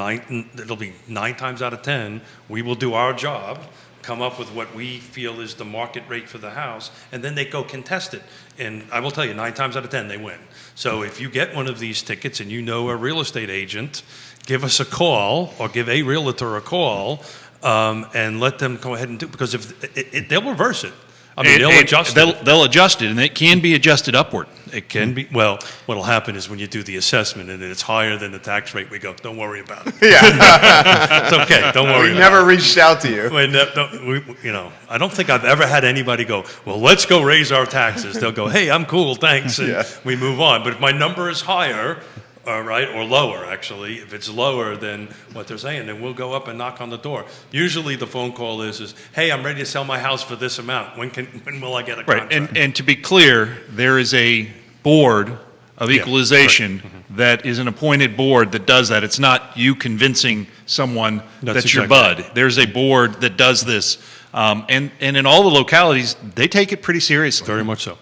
it'll be 9 times out of 10, we will do our job, come up with what we feel is the market rate for the house, and then they go contest it. And I will tell you, 9 times out of 10, they win. So if you get one of these tickets and you know a real estate agent, give us a call or give a realtor a call and let them go ahead and do it, because if they'll reverse it. I mean, they'll adjust it. They'll adjust it, and it can be adjusted upward. It can be. Well, what'll happen is when you do the assessment and it's higher than the tax rate, we go, don't worry about it. Yeah. It's okay, don't worry We about never it. reached out to you. I don't think I've ever had anybody go, well, let's go raise our taxes. They'll go, hey, I'm cool, thanks, and we move on. But if my number is higher, right, or lower, actually, if it's lower than what they're saying, then we'll go up and knock on the door. Usually the phone call is hey, I'm ready to sell my house for this amount. When will I get a contract? Right, and to be clear, there is a board of equalization that is an appointed board that does that. It's not you convincing someone that's your bud. There's a board that does this. And in all the localities, they take it pretty seriously. Very much so.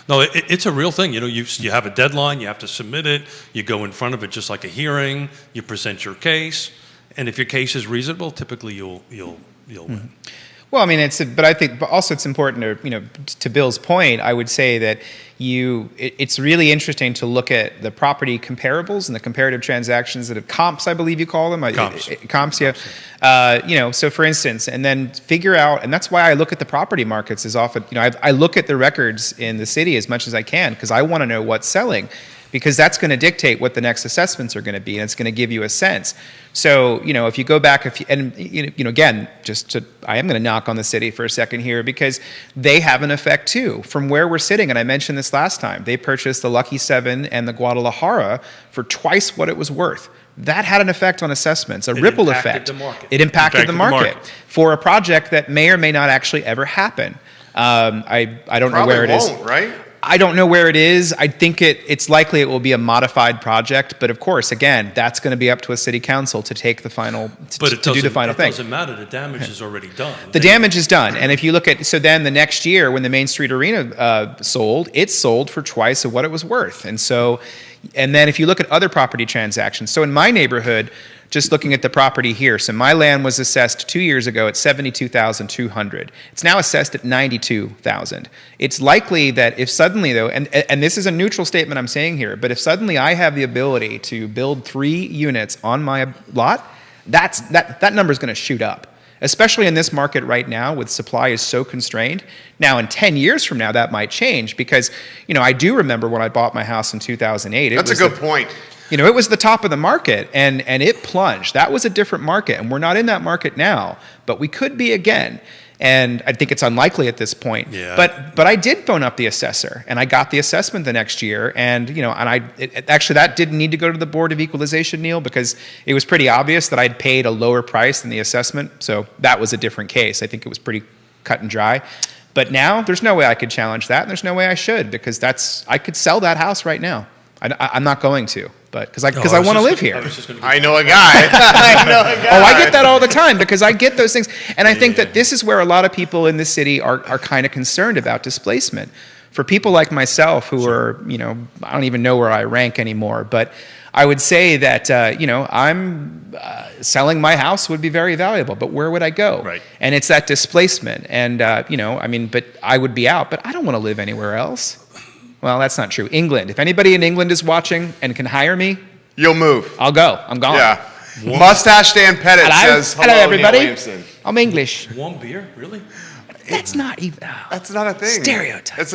No, it's a real thing. You have a deadline. You have to submit it. You go in front of it just like a hearing. You present your case, and if your case is reasonable, typically you'll win. Well, I mean, but I think also it's important to, to Bill's point, I would say that it's really interesting to look at the property comparables and the comparative transactions that have comps, I believe you call them. Comps, yeah. So for instance, and then figure out, and that's why I look at the property markets as often, I look at the records in the city as much as I can, because I want to know what's selling, because that's going to dictate what the next assessments are going to be, and it's going to give you a sense. So, if you go back, again, I am going to knock on the city for a second here, because they have an effect too. From where we're sitting, and I mentioned this last time, they purchased the Lucky 7 and the Guadalajara for twice what it was worth. That had an effect on assessments, a ripple effect. It impacted the market for a project that may or may not actually ever happen. I don't know where it is. Probably won't, right? I don't know where it is. I think it's likely it will be a modified project, but of course, again, that's going to be up to a city council to take the final to do the final thing. It doesn't matter. The damage is already done. The damage is done, and if you look at then the next year when the Main Street Arena sold, it sold for twice of what it was worth, and then if you look at other property transactions, so in my neighborhood. Just looking at the property here, so my land was assessed 2 years ago at $72,200. It's now assessed at $92,000. It's likely that if suddenly, though, and this is a neutral statement I'm saying here, but if suddenly I have the ability to build 3 units on my lot, that number is going to shoot up. Especially in this market right now, with supply is so constrained. Now, in 10 years from now, that might change because, I do remember when I bought my house in 2008. That's a good point. It was the top of the market, and it plunged. That was a different market, and we're not in that market now, but we could be again. And I think it's unlikely at this point. Yeah. But I did phone up the assessor, and I got the assessment the next year. And actually that didn't need to go to the Board of Equalization, Neil, because it was pretty obvious that I'd paid a lower price than the assessment. So that was a different case. I think it was pretty cut and dry. But now there's no way I could challenge that, and there's no way I should, because I could sell that house right now. I'm not going to. But because I want to live here. I know a guy. Oh, I get that all the time because I get those things. And I think that this is where a lot of people in the city are kind of concerned about displacement. For people like myself who are, I don't even know where I rank anymore, but I would say that, I'm selling my house would be very valuable, but where would I go? Right. And it's that displacement. And, but I would be out, but I don't want to live anywhere else. Well, that's not true. England. If anybody in England is watching and can hire me, you'll move. I'll go. I'm gone. Yeah. Mustache Dan Pettit says, hello, everybody. Williamson. I'm English. Warm beer? Really? That's not even. That's not a thing. Stereotype.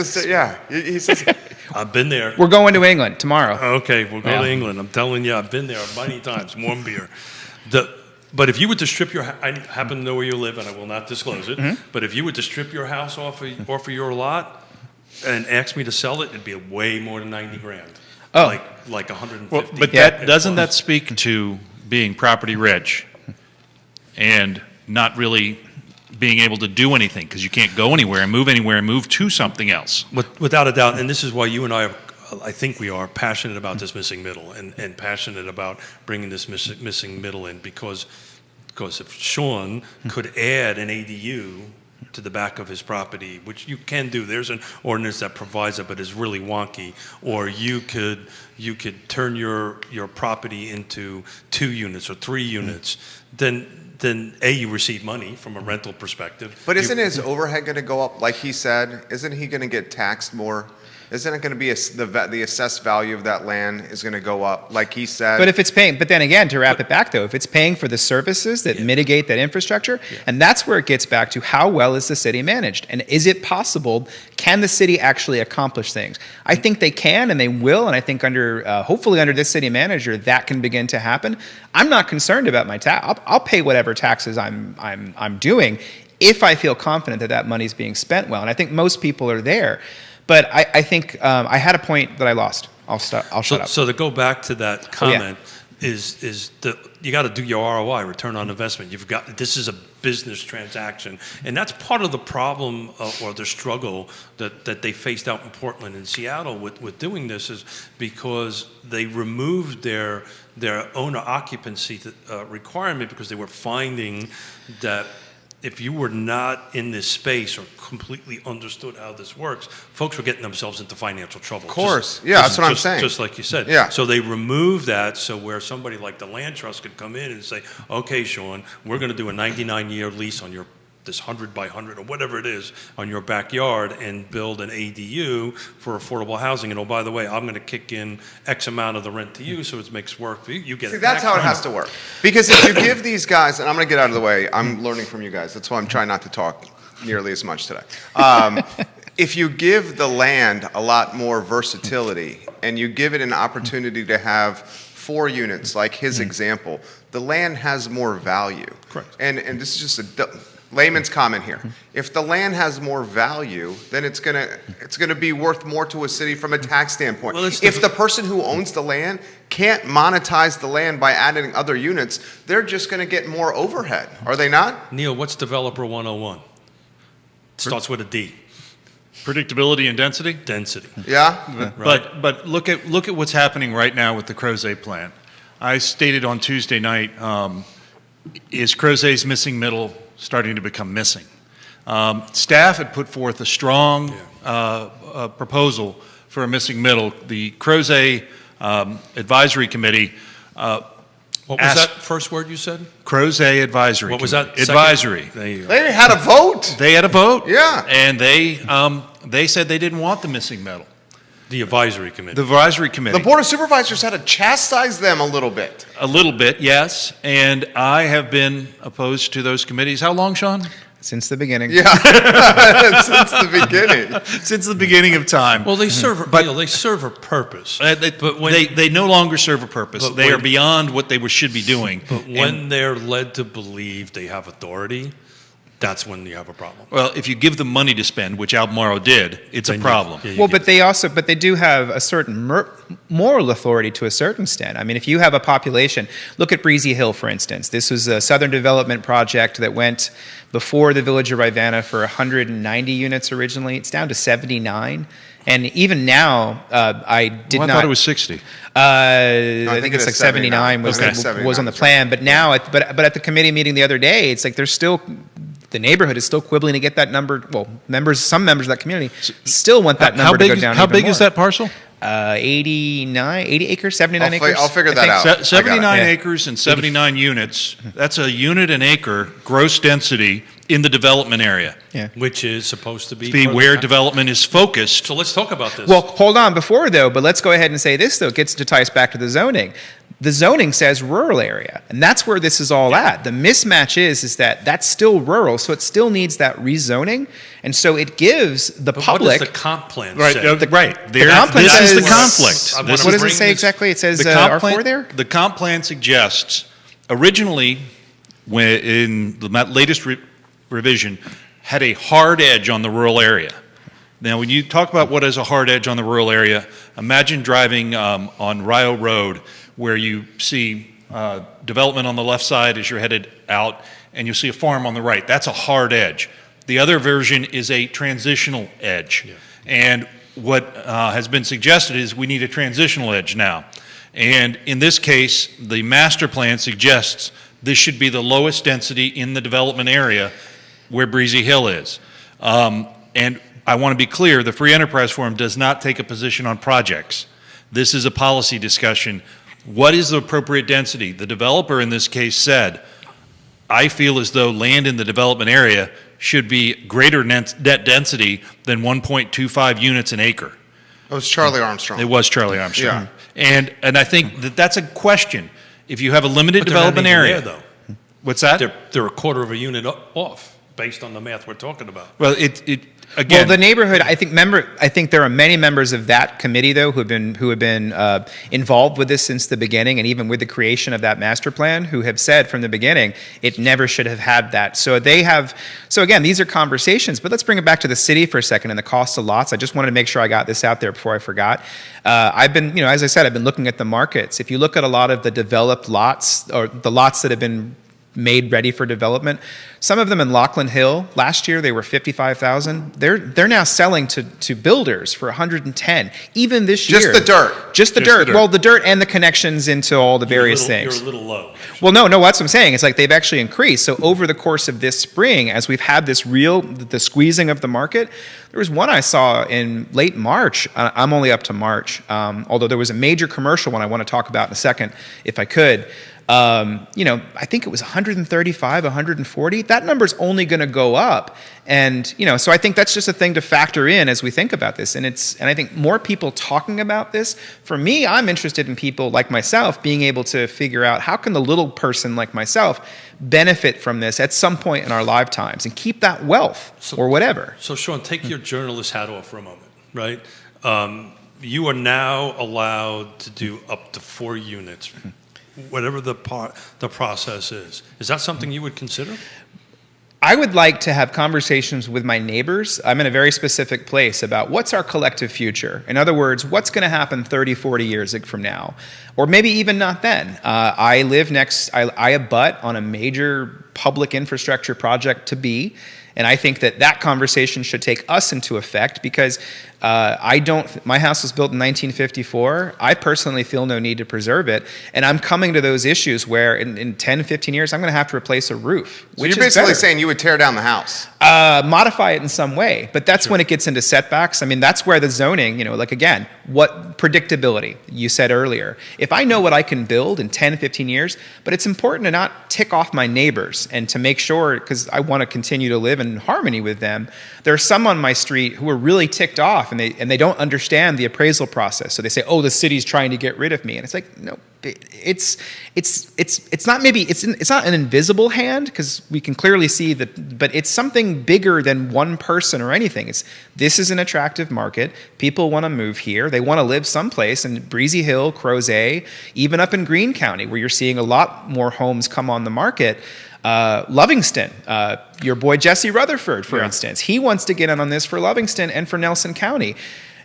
He says, I've been there. We're going to England tomorrow. Okay, we'll go to England. I'm telling you, I've been there many times. Warm beer. But if you were to strip I happen to know where you live, and I will not disclose it. Mm-hmm. But if you were to strip your house off of your lot and ask me to sell it, it'd be way more than $90,000. Oh, like 150. Well, but doesn't that speak to being property rich and not really being able to do anything because you can't go anywhere and move to something else? Without a doubt, and this is why you and I think we are passionate about this missing middle and passionate about bringing this missing middle in because if Sean could add an ADU to the back of his property, which you can do. There's an ordinance that provides it, but is really wonky. Or you could turn your property into 2 units or 3 units. Then you receive money from a rental perspective. But isn't his overhead going to go up, like he said? Isn't he going to get taxed more? Isn't it going to be the assessed value of that land is going to go up, like he said? But if it's paying, but then again, to wrap it back though, if it's paying for the services that mitigate that infrastructure, and that's where it gets back to how well is the city managed, and is it possible? Can the city actually accomplish things? I think they can, and they will, and I think hopefully under this city manager, that can begin to happen. I'm not concerned about my tax. I'll pay whatever taxes I'm doing if I feel confident that money is being spent well, and I think most people are there. But I think I had a point that I lost. I'll shut up. So to go back to that comment, is you got to do your ROI, return on investment. This is a business transaction, and that's part of the problem or the struggle that they faced out in Portland and Seattle with doing this is because they removed their owner occupancy requirement because they were finding that if you were not in this space or completely understood how this works, folks were getting themselves into financial trouble. Of course. That's what I'm saying. Just like you said. Yeah. So they removed that so where somebody like the land trust could come in and say, okay, Sean, we're going to do a 99-year lease on this 100 by 100 or whatever it is on your backyard and build an ADU for affordable housing. And oh, by the way, I'm going to kick in X amount of the rent to you so it makes work for you. You get. See, that's how it has to work. Because if you give these guys, and I'm going to get out of the way, I'm learning from you guys. That's why I'm trying not to talk nearly as much today. If you give the land a lot more versatility and you give it an opportunity to have 4 units, like his example, the land has more value. Correct. And this is just a layman's comment here. If the land has more value, then it's gonna be worth more to a city from a tax standpoint. Well, if the person who owns the land can't monetize the land by adding other units, they're just gonna get more overhead, are they not? Neil, what's Developer 101? Starts with a D. Predictability and density? Density. Yeah? But look at what's happening right now with the Crozet plan. I stated on Tuesday night, is Crozet's missing middle starting to become missing? Staff had put forth a strong proposal for a missing middle. The Crozet Advisory Committee What was that first word you said? Crozet Advisory. What was that? Advisory. They had a vote. They had a vote. Yeah. And they said they didn't want the missing middle. The advisory committee. The advisory committee. The Board of Supervisors had to chastise them a little bit. A little bit, yes. And I have been opposed to those committees. How long, Sean? Since the beginning. Yeah, since the beginning. Since the beginning of time. Well, they serve, they serve a purpose. They no longer serve a purpose. They are beyond what they should be doing. But when they're led to believe they have authority, that's when you have a problem. Well, if you give them money to spend, which Albemarle did, it's a problem. But they do have a certain moral authority to a certain extent. I mean, if you have a population, look at Breezy Hill, for instance. This was a Southern Development project that went before the village of Rivanna for 190 units originally. It's down to 79. And even now, I thought it was 60. I think it's like 79 was on the plan. But now, but at the committee meeting the other day, it's like there's still. The neighborhood is still quibbling to get that number. Well, some members of that community still want that number to go down. How big is that parcel? 80 acres, 79 acres. I'll figure that out. 79 acres and 79 units. That's a unit an acre gross density in the development area. Yeah. Which is supposed to be where development is focused. So let's talk about this. Well, hold on but let's go ahead and say this, though. It gets to tie us back to the zoning. The zoning says rural area, and that's where this is all at. The mismatch is that that's still rural, so it still needs that rezoning, and so it gives the public. What does the comp plan right, say? This is the conflict. What does it say exactly? It says R4 there? The comp plan suggests, originally, when in the latest revision, had a hard edge on the rural area. Now, when you talk about what is a hard edge on the rural area, imagine driving on Rio Road, where you see development on the left side as you're headed out, and you see a farm on the right. That's a hard edge. The other version is a transitional edge. Yeah. And what has been suggested is we need a transitional edge now. And in this case, the master plan suggests this should be the lowest density in the development area where Breezy Hill is. And I want to be clear, the Free Enterprise Forum does not take a position on projects. This is a policy discussion. What is the appropriate density? The developer in this case said, I feel as though land in the development area should be greater net density than 1.25 units an acre. It was Charlie Armstrong. It was Charlie Armstrong. Yeah. And I think that's a question. If you have a limited development area. There, though. What's that? They're a quarter of a unit off based on the math we're talking about. Well, again, well, the neighborhood. I think there are many members of that committee, though, who have been involved with this since the beginning, and even with the creation of that master plan, who have said from the beginning it never should have had that. So they have. So again, these are conversations. But let's bring it back to the city for a second and the cost of lots. I just wanted to make sure I got this out there before I forgot. I've been, as I said, I've been looking at the markets. If you look at a lot of the developed lots or the lots that have been made ready for development. Some of them in Laughlin Hill, last year they were $55,000. They're now selling to builders for $110,000. Even this year. Just the dirt. Just the dirt. Well, the dirt and the connections into all the various things. You're a little low. Well, no, that's what I'm saying. It's like they've actually increased. So over the course of this spring, as we've had the squeezing of the market, there was one I saw in late March. I'm only up to March, although there was a major commercial one I want to talk about in a second, if I could. I think it was 135, 140. That number's only going to go up. And, so I think that's just a thing to factor in as we think about this. And I think more people talking about this, for me, I'm interested in people like myself being able to figure out how can the little person like myself benefit from this at some point in our lifetimes and keep that wealth or whatever. So Sean, take your journalist hat off for a moment, right? You are now allowed to do up to 4 units. Whatever the process is that something you would consider? I would like to have conversations with my neighbors. I'm in a very specific place about what's our collective future. In other words, what's going to happen 30, 40 years from now? Or maybe even not then. I abut on a major public infrastructure project to be. And I think that conversation should take us into effect because my house was built in 1954. I personally feel no need to preserve it. And I'm coming to those issues where in 10, 15 years, I'm going to have to replace a roof. So you're basically saying you would tear down the house? Modify it in some way. But that's when it gets into setbacks. I mean, that's where the zoning, like again, what predictability you said earlier. If I know what I can build in 10, 15 years, but it's important to not tick off my neighbors and to make sure, because I want to continue to live in harmony with them. There are some on my street who are really ticked off and they don't understand the appraisal process. So they say, "Oh, the city's trying to get rid of me," and it's like, no, it's not an invisible hand because we can clearly see that, but it's something bigger than one person or anything. This is an attractive market. People want to move here. They want to live someplace. And Breezy Hill, Crozet, even up in Greene County, where you're seeing a lot more homes come on the market. Lovingston, your boy Jesse Rutherford, for instance, he wants to get in on this for Lovingston and for Nelson County.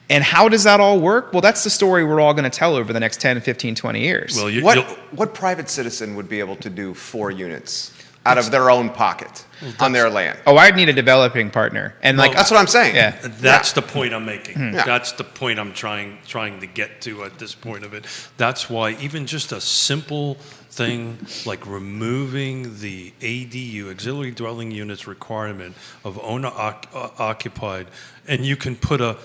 And how does that all work? Well, that's the story we're all going to tell over the next 10, 15, 20 years. Well, what private citizen would be able to do 4 units out of their own pocket on their land? Oh, I'd need a developing partner. And that's what I'm saying. Yeah. That's the point I'm making. Yeah. That's the point I'm trying to get to at this point of it. That's why even just a simple thing like removing the ADU, auxiliary dwelling units requirement of owner occupied, and you can put a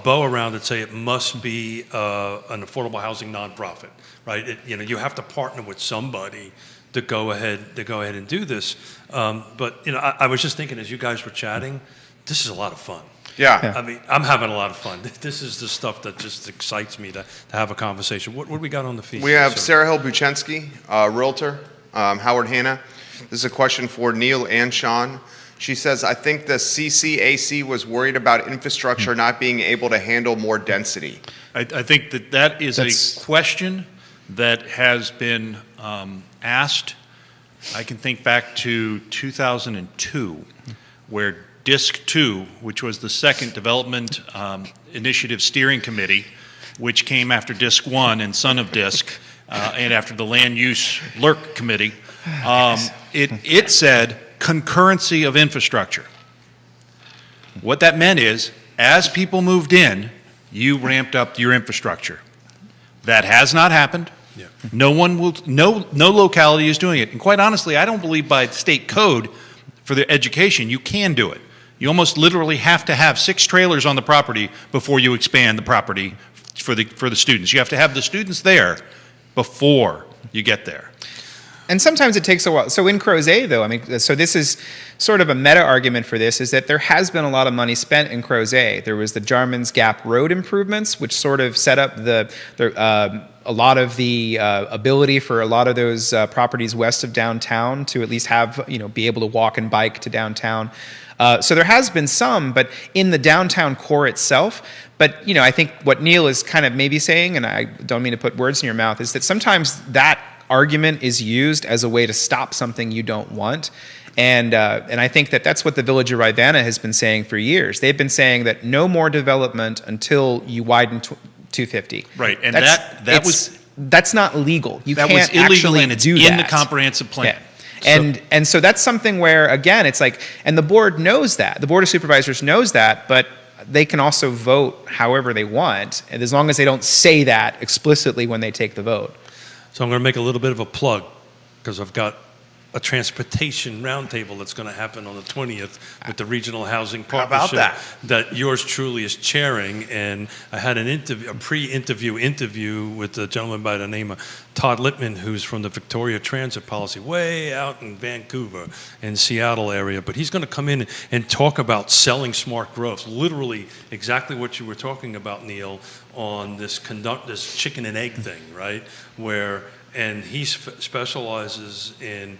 bow around it, say it must be an affordable housing nonprofit, right? You have to partner with somebody to go ahead and do this. But I was just thinking as you guys were chatting, this is a lot of fun. Yeah. I mean, I'm having a lot of fun. This is the stuff that just excites me to have a conversation. What do we got on the feed? We have Sarah Hill Buchensky, realtor, Howard Hanna. This is a question for Neil and Sean. She says, I think the CCAC was worried about infrastructure not being able to handle more density. I think that is a question that has been asked. I can think back to 2002, where DISC 2, which was the second Development Initiative Steering Committee, which came after DISC 1 and son of DISC, and after the Land Use LURC Committee, it said concurrency of infrastructure. What that meant is, as people moved in, you ramped up your infrastructure. That has not happened. Yeah. No locality is doing it. And quite honestly, I don't believe by state code for the education you can do it. You almost literally have to have 6 trailers on the property before you expand the property for the students. You have to have the students there before you get there. And sometimes it takes a while. So in Crozet, though, so this is sort of a meta argument for this, is that there has been a lot of money spent in Crozet. There was the Jarman's Gap Road improvements, which sort of set up a lot of the ability for a lot of those properties west of downtown to at least have, be able to walk and bike to downtown. So there has been some, but in the downtown core itself. But, I think what Neil is kind of maybe saying, and I don't mean to put words in your mouth, is that sometimes that argument is used as a way to stop something you don't want. And I think that's what the Village of Rivanna has been saying for years. They've been saying that no more development until you widen 250. Right, and that's not legal. You that can't was illegal, actually and it's do in that. the comprehensive plan. Yeah. And so that's something where, again, it's like, and the board knows that. The Board of Supervisors knows that, but they can also vote however they want, and as long as they don't say that explicitly when they take the vote. So I'm going to make a little bit of a plug because I've got a transportation roundtable that's going to happen on the 20th with the Regional Housing Partnership. How about that yours truly is chairing. And I had a pre-interview interview with a gentleman by the name of Todd Lippman, who's from the Victoria Transit Policy, way out in Vancouver and Seattle area. But he's going to come in and talk about selling smart growth, literally exactly what you were talking about, Neil, on this chicken and egg thing, right? And he specializes in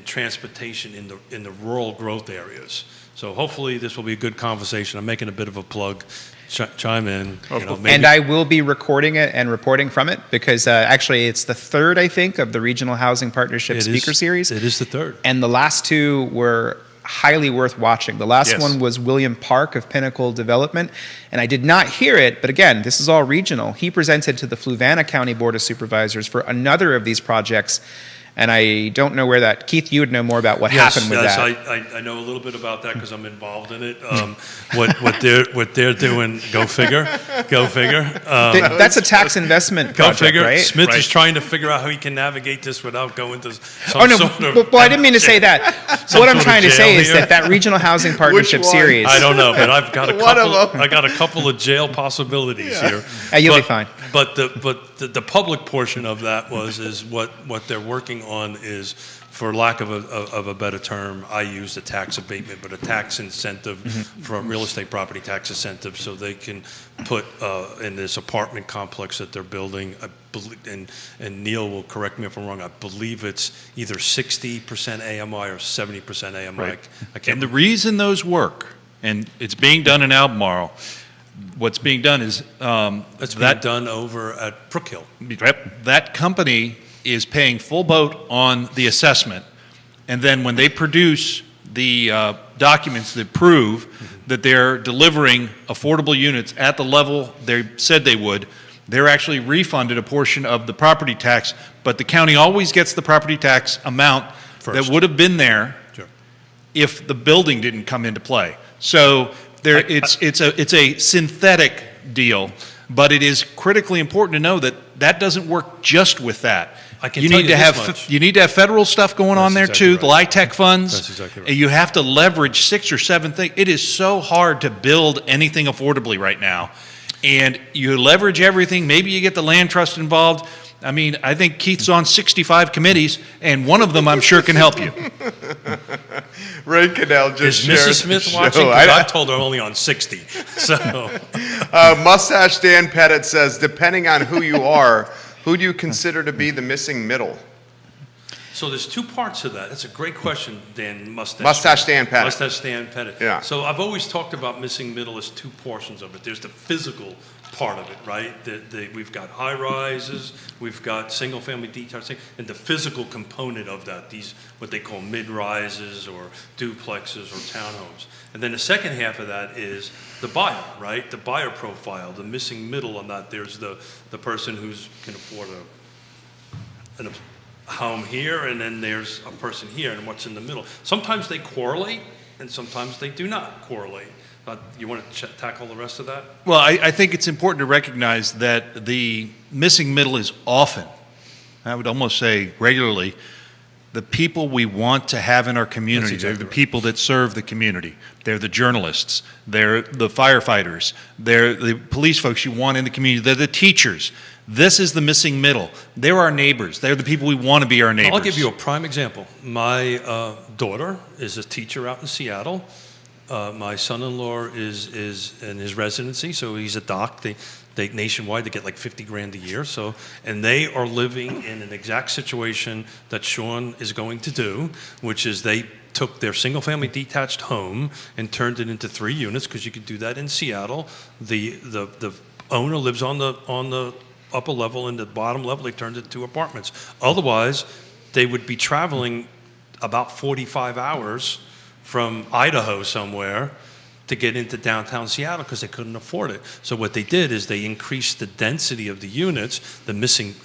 transportation in the rural growth areas. So hopefully this will be a good conversation. I'm making a bit of a plug. Chime in. And I will be recording it and reporting from it because actually it's the 3rd, I think, of the Regional Housing Partnership Speaker Series. It is the 3rd. And the last 2 were highly worth watching. The last one was William Park of Pinnacle Development, and I did not hear it, but again, this is all regional. He presented to the Fluvanna County Board of Supervisors for another of these projects, And I don't know where that, Keith, you would know more about what happened with that. Yes, I know a little bit about that because I'm involved in it. What they're doing, go figure. That's a tax investment project, go figure. right? Smith Right. is trying to figure out how he can navigate this without going to some Oh, no, sort of... well, I didn't mean to say that. What I'm sort of trying to say jail is here. that regional housing partnership one? series. I don't know, but I've got a One of couple. them. I got a couple of jail possibilities here. You'll be But- fine. But the public portion of that is what they're working on is, for lack of a better term, I use a tax abatement, but a tax incentive for a real estate property tax incentive, so they can put in this apartment complex that they're building. I believe, and Neil will correct me if I'm wrong. I believe it's either 60% AMI or 70% AMI. Right. I can't. And the reason those work, and it's being done in Albemarle, what's being done is That's being done over at Brook Hill. that company is paying full boat on the assessment, and then when they produce the documents that prove that they're delivering affordable units at the level they said they would, they're actually refunded a portion of the property tax, but the county always gets the property tax amount that First. would have been there Sure. if the building didn't come into play. So it's a synthetic deal, but it is critically important to know that that doesn't work just with that. I can tell you this much. You need to have federal stuff going on there That's too, exactly the right. LIHTC funds. That's exactly right. And you have to leverage 6 or 7 things. It is so hard to build anything affordably right now. And you leverage everything. Maybe you get the land trust involved. I mean, I think Keith's on 65 committees, and one of them I'm sure can help you. Ray Cadell just Is shared Mrs. the Smith show. watching? 'Cause I've told her only on 60. So Mustache Dan Pettit says, depending on who you are, who do you consider to be the missing middle? So there's two parts to that. That's a great question, Dan. Mustache Dan Pettit. Mustache Dan Pettit. Yeah. So I've always talked about missing middle as two portions of it. There's the physical part of it, right? We've got high rises, we've got single family detached, and the physical component of that, these what they call mid rises or duplexes or townhomes. And then the second half of that is the buyer, right? The buyer profile, the missing middle on that. There's the person who's can afford a home here, and then there's a person here, and what's in the middle. Sometimes they correlate, and sometimes they do not correlate. You want to tackle the rest of that? Well, I think it's important to recognize that the missing middle is often, I would almost say regularly, the people we want to have in our community. That's They're exactly the right. people that serve the community. They're the journalists. They're the firefighters. They're the police folks you want in the community. They're the teachers. This is the missing middle. They're our neighbors. They're the people we want to be our neighbors. I'll give you a prime example. My daughter is a teacher out in Seattle. My son-in-law is in his residency, so he's a doc. They nationwide, they get like $50,000 a year. So, and they are living in an exact situation that Sean is going to do, which is they took their single-family detached home and turned it into 3 units, because you could do that in Seattle. The owner lives on the upper level, and the bottom level they turned it into apartments. Otherwise, they would be traveling about 45 hours from Idaho somewhere to get into downtown Seattle because they couldn't afford it. So what they did is they increased the density of the units,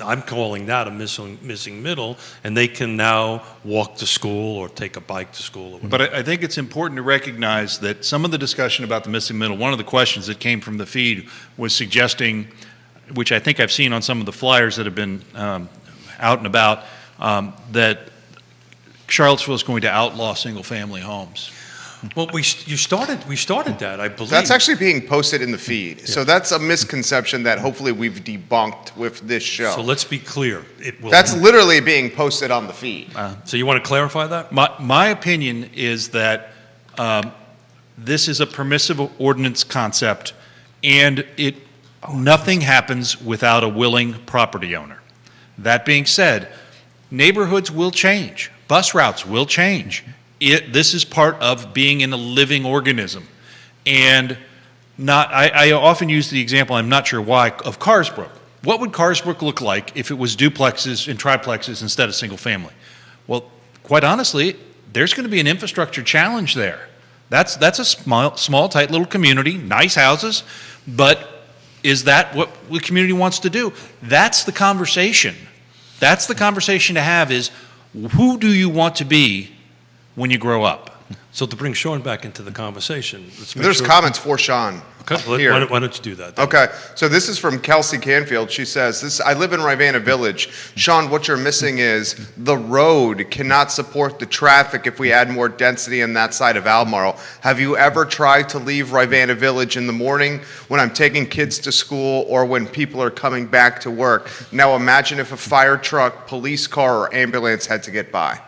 I'm calling that a missing middle, and they can now walk to school or take a bike to school. Or But I think it's important to recognize that some of the discussion about the missing middle, one of the questions that came from the feed was suggesting, which I think I've seen on some of the flyers that have been out and about, that Charlottesville is going to outlaw single-family homes. Well, we started that, I believe. That's actually being posted in the feed. So that's a misconception that hopefully we've debunked with this show. So let's be clear. It will. That's literally being posted on the feed. So you want to clarify that? My opinion is that this is a permissive ordinance concept, and nothing happens without a willing property owner. That being said, neighborhoods will change. Bus routes will change. This is part of being in a living organism. And I often use the example, I'm not sure why, of Carsbrook. What would Carsbrook look like if it was duplexes and triplexes instead of single family? Well, quite honestly, there's going to be an infrastructure challenge there. That's a small, tight little community, nice houses, but is that what the community wants to do? That's the conversation. That's the conversation to have is, who do you want to be when you grow up? So to bring Sean back into the conversation, there's comments for Sean. Okay, here. Why don't you do that then? Okay, so this is from Kelsey Canfield. She says, I live in Rivanna Village. Sean, what you're missing is the road cannot support the traffic if we add more density on that side of Albemarle. Have you ever tried to leave Rivanna Village in the morning when I'm taking kids to school or when people are coming back to work? Now imagine if a fire truck, police car, or ambulance had to get by.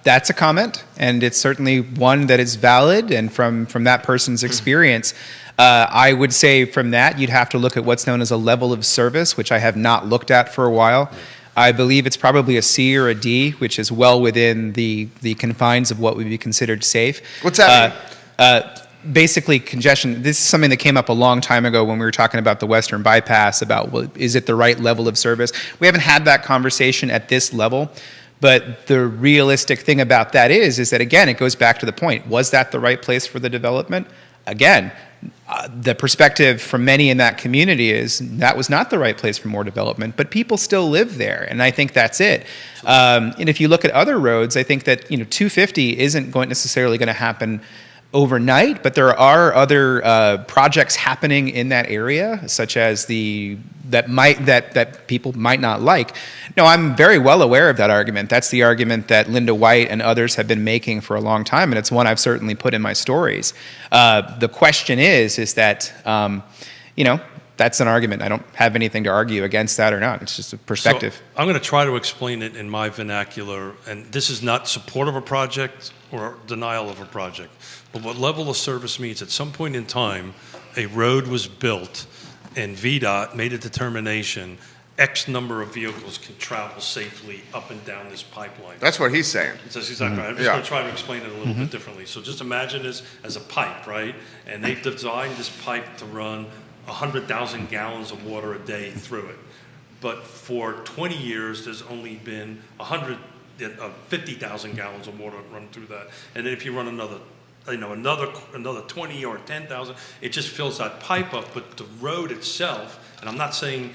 That's a comment, and it's certainly one that is valid, and from that person's experience. I would say from that, you'd have to look at what's known as a level of service, which I have not looked at for a while. I believe it's probably a C or a D, which is well within the confines of what would be considered safe. What's that mean? Basically, congestion. This is something that came up a long time ago when we were talking about the Western Bypass, about, well, is it the right level of service? We haven't had that conversation at this level. But the realistic thing about that is that, again, it goes back to the point. Was that the right place for the development? Again, the perspective from many in that community is that was not the right place for more development, but people still live there, and I think that's it. And if you look at other roads, I think that 250 isn't necessarily going to happen overnight, but there are other projects happening in that area, such as that people might not like. No, I'm very well aware of that argument. That's the argument that Linda White and others have been making for a long time, and it's one I've certainly put in my stories. The question is that that's an argument. I don't have anything to argue against that or not. It's just a perspective. So I'm going to try to explain it in my vernacular, and this is not support of a project or denial of a project. But what level of service means, at some point in time, a road was built and VDOT made a determination X number of vehicles can travel safely up and down this pipeline. That's what he's saying. That's exactly right. I'm just going to try to explain it a little bit differently. So just imagine this as a pipe, right? And they've designed this pipe to run 100,000 gallons of water a day through it. But for 20 years, there's only been 50,000 gallons of water run through that. And then if you run another 20 or 10,000, it just fills that pipe up. But the road itself, and I'm not saying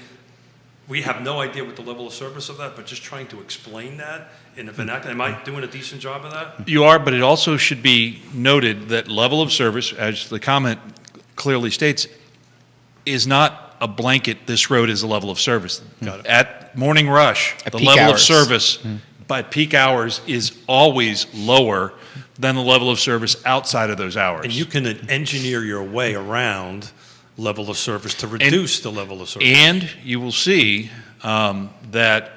we have no idea what the level of service of that, but just trying to explain that in a vernacular. Am I doing a decent job of that? You are, but it also should be noted that level of service, as the comment clearly states, is not a blanket, this road is a level of service. Got it. At morning rush, at the peak level hours. of service by peak hours is always lower than the level of service outside of those hours. And you can engineer your way around level of service to reduce the level of service. And you will see that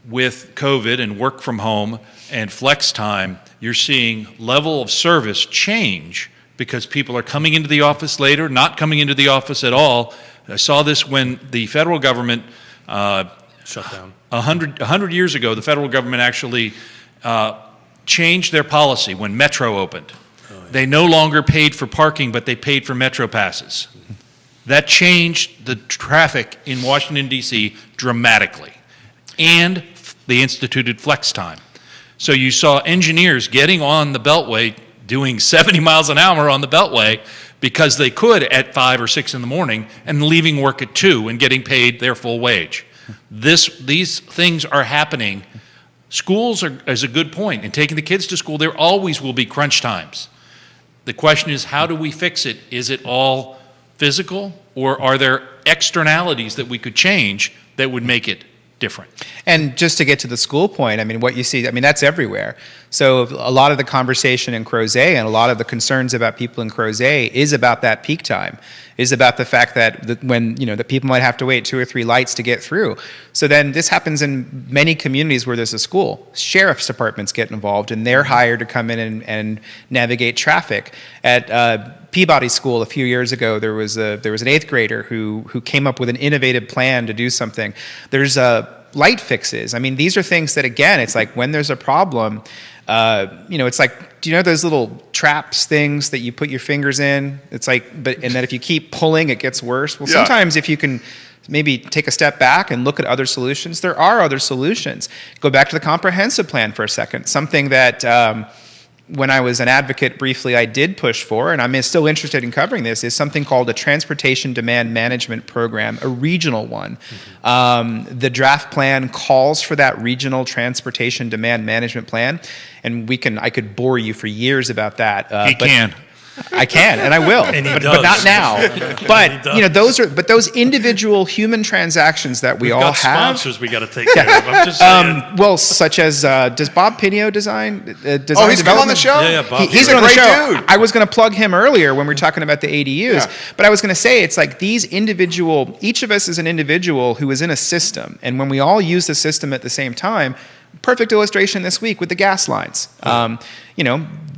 with COVID and work from home and flex time, you're seeing level of service change because people are coming into the office later, not coming into the office at all. I saw this when the federal government shut down. 100 years ago, the federal government actually changed their policy when Metro opened. Oh, yeah. They no longer paid for parking, but they paid for Metro passes. That changed the traffic in Washington, D.C. dramatically. And they instituted flex time. So you saw engineers getting on the Beltway, doing 70 miles an hour on the Beltway because they could at 5 or 6 in the morning and leaving work at 2 and getting paid their full wage. These things are happening. Schools is a good point. In taking the kids to school, there always will be crunch times. The question is, how do we fix it? Is it all physical, or are there externalities that we could change that would make it different? And just to get to the school point, what you see, that's everywhere. So a lot of the conversation in Crozet and a lot of the concerns about people in Crozet is about that peak time, is about the fact that when, that people might have to wait 2 or 3 lights to get through. So then this happens in many communities where there's a school. Sheriff's departments get involved, and they're hired to come in and navigate traffic. At Peabody School a few years ago, there was an 8th grader who came up with an innovative plan to do something. There's light fixes. These are things that, again, it's like when there's a problem, it's like, do you know those little traps things that you put your fingers in? It's like, and that if you keep pulling, it gets worse. Well, sometimes if you can maybe take a step back and look at other solutions, there are other solutions. Go back to the comprehensive plan for a second. Something that when I was an advocate briefly, I did push for, and I'm still interested in covering this, is something called a Transportation Demand Management Program, a regional one. The draft plan calls for that regional Transportation Demand Management Plan, and I could bore you for years about that. I can, and I will, but not now. But those individual human transactions that we all have. Sponsors we got to take care of. I'm just saying. Well, such as does Bob Pinio design? Oh, he's come on the show. Yeah, Bob. He's on the show. Dude. I was going to plug him earlier when we were talking about the ADUs, but I was going to say it's like these individual. Each of us is an individual who is in a system, and when we all use the system at the same time. Perfect illustration this week with the gas lines.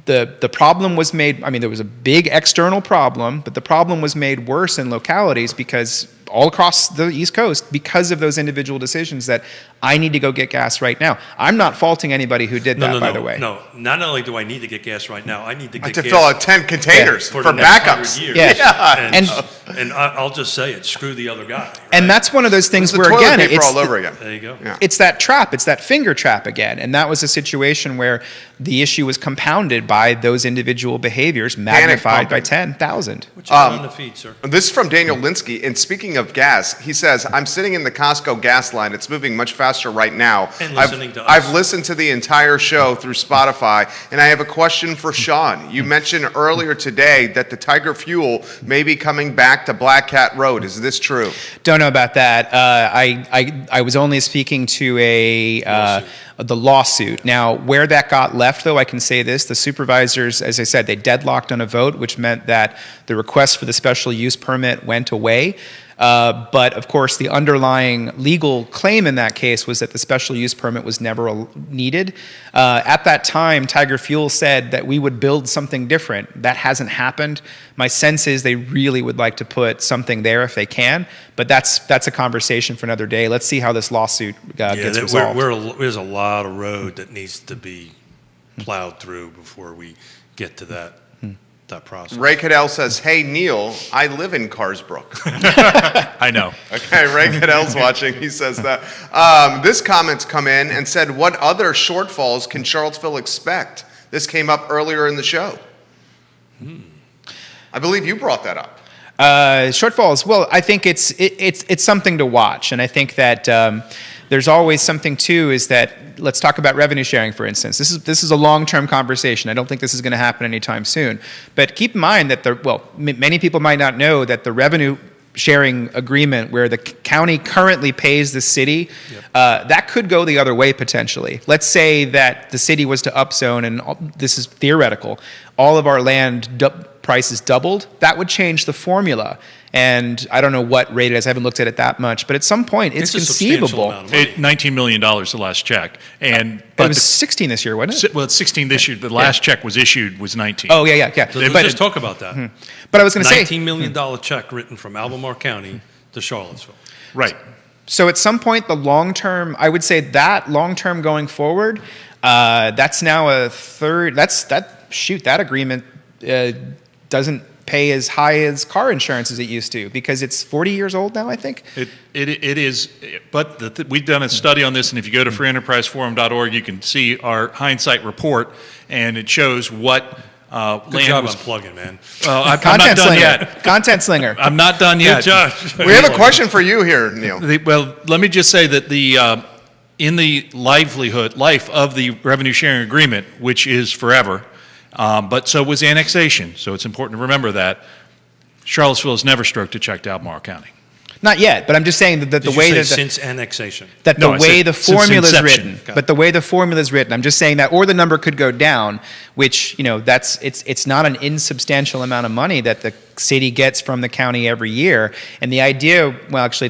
The problem was made, there was a big external problem, but the problem was made worse in localities because all across the East Coast because of those individual decisions that I need to go get gas right now. I'm not faulting anybody who did that, by the way. No, not only do I need to get gas right now, I need to get to gas fill out 10 containers for backups. And I'll just say it, screw the other guy. Right? And that's one of those things where, again, it's all over again. There you go. Yeah. It's that trap. It's that finger trap again. And that was a situation where the issue was compounded by those individual behaviors magnified by 10,000. What you got on the feed, sir? This is from Daniel Linsky. And speaking of gas, he says, I'm sitting in the Costco gas line. It's moving much faster right now. And listening to us. I've listened to the entire show through Spotify, and I have a question for Sean. You mentioned earlier today that the Tiger Fuel may be coming back to Black Cat Road. Is this true? Don't know about that. I was only speaking to the lawsuit. Now, where that got left, though, I can say this. The supervisors, as I said, they deadlocked on a vote, which meant that the request for the special use permit went away. But, of course, the underlying legal claim in that case was that the special use permit was never needed. At that time, Tiger Fuel said that we would build something different. That hasn't happened. My sense is they really would like to put something there if they can, but that's a conversation for another day. Let's see how this lawsuit gets resolved. There's a lot of road that needs to be plowed through before we get to that process. Ray Cadell says, hey, Neil, I live in Carsbrook. I know. Okay, Ray Cadell's watching. He says that. This comment's come in and said, what other shortfalls can Charlottesville expect? This came up earlier in the show. I believe you brought that up. Shortfalls. Well, I think it's something to watch, and I think that there's always something too. Is that let's talk about revenue sharing, for instance. This is a long-term conversation. I don't think this is going to happen anytime soon. But keep in mind that many people might not know that the revenue sharing agreement where the county currently pays the city, that could go the other way potentially. Let's say that the city was to upzone, and this is theoretical, all of our land prices doubled. That would change the formula. And I don't know what rate it is. I haven't looked at it that much. But at some point, it's conceivable. $19 million the last check. But it was 16 this year, wasn't it? Well, it's 16 this year. The last check was issued was 19. Oh, yeah. So let's just talk about that. But I was going to say $19 million check written from Albemarle County to Charlottesville. Right. So at some point, the long-term, I would say that long-term going forward, that's now a third, that agreement doesn't pay as high as car insurance as it used to because it's 40 years old now, I think. It is, but we've done a study on this, and if you go to freeenterpriseforum.org, you can see our hindsight report, and it shows what Good job on plugging, man. I'm not done yet. Content slinger. I'm not done yet. Good job. We have a question for you here, Neil. Well, let me just say that in the life of the revenue sharing agreement, which is forever, but so was annexation. So it's important to remember that Charlottesville has never stroked a check to Albemarle County. Not yet, but I'm just saying that the way that since annexation. That the way the formula is written, but the way the formula is written, I'm just saying that, or the number could go down, which it's not an insubstantial amount of money that the city gets from the county every year. And the idea, well, actually,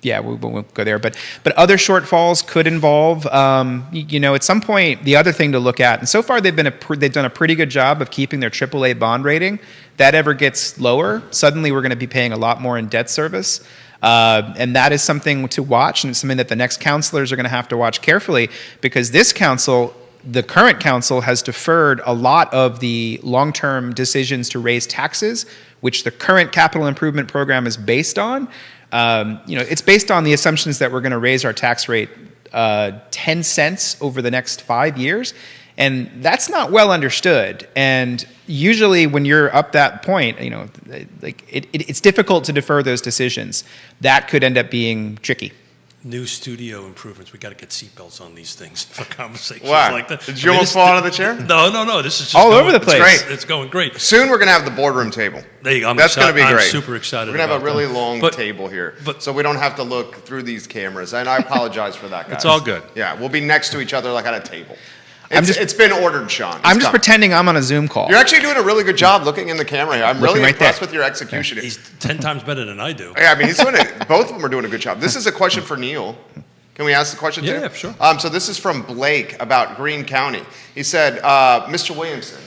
we won't go there, but other shortfalls could involve, at some point, the other thing to look at, and so far they've done a pretty good job of keeping their AAA bond rating. That ever gets lower, suddenly we're going to be paying a lot more in debt service. And that is something to watch, and it's something that the next councilors are going to have to watch carefully, because this council, the current council, has deferred a lot of the long-term decisions to raise taxes, which the current capital improvement program is based on. It's based on the assumptions that we're going to raise our tax rate 10 cents over the next 5 years. And that's not well understood. And usually when you're up that point, like it's difficult to defer those decisions. That could end up being tricky. New studio improvements. We got to get seatbelts on these things for conversations Why? like that. Did you almost fall out of the chair? No. This is just all over the place. It's great. It's going great. Soon we're going to have the boardroom table. There you go. That's going to be great. I'm super excited. We're going to have a really that. long table here, so we don't have to look through these cameras. And I apologize for that, guys. It's all good. Yeah, we'll be next to each other like at a table. It's been ordered, Sean. I'm just pretending I'm on a Zoom call. You're actually doing a really good job looking in the camera here. I'm really impressed with your execution. He's 10 times better than I do. Yeah, I mean, he's doing it. Both of them are doing a good job. This is a question for Neil. Can we ask the question too? Yeah, sure. So this is from Blake about Greene County. He said, Mr. Williamson,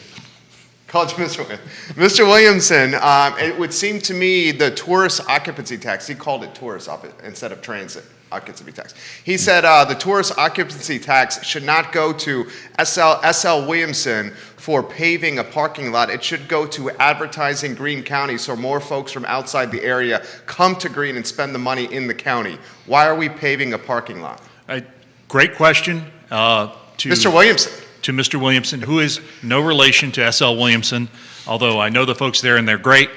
called you Mr. Williamson. Mr. Williamson, it would seem to me the tourist occupancy tax, he called it tourist instead of transit occupancy tax. He said the tourist occupancy tax should not go to SL Williamson for paving a parking lot. It should go to advertising Greene County so more folks from outside the area come to Greene and spend the money in the county. Why are we paving a parking lot? Great question. Mr. Williamson. To Mr. Williamson, who is no relation to SL Williamson, although I know the folks there and they're great.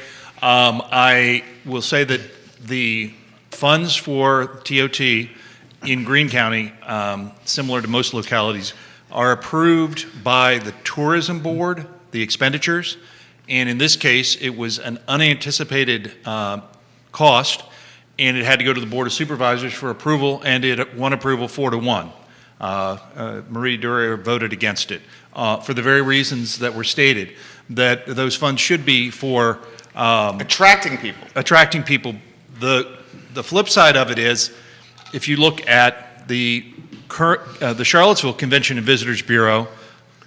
I will say that the funds for TOT in Greene County, similar to most localities, are approved by the tourism board, the expenditures, and in this case, it was an unanticipated cost, and it had to go to the Board of Supervisors for approval, and it won approval 4-1. Marie Durer voted against it for the very reasons that were stated, that those funds should be for attracting people. Attracting people. The flip side of it is, if you look at the Charlottesville Convention and Visitors Bureau,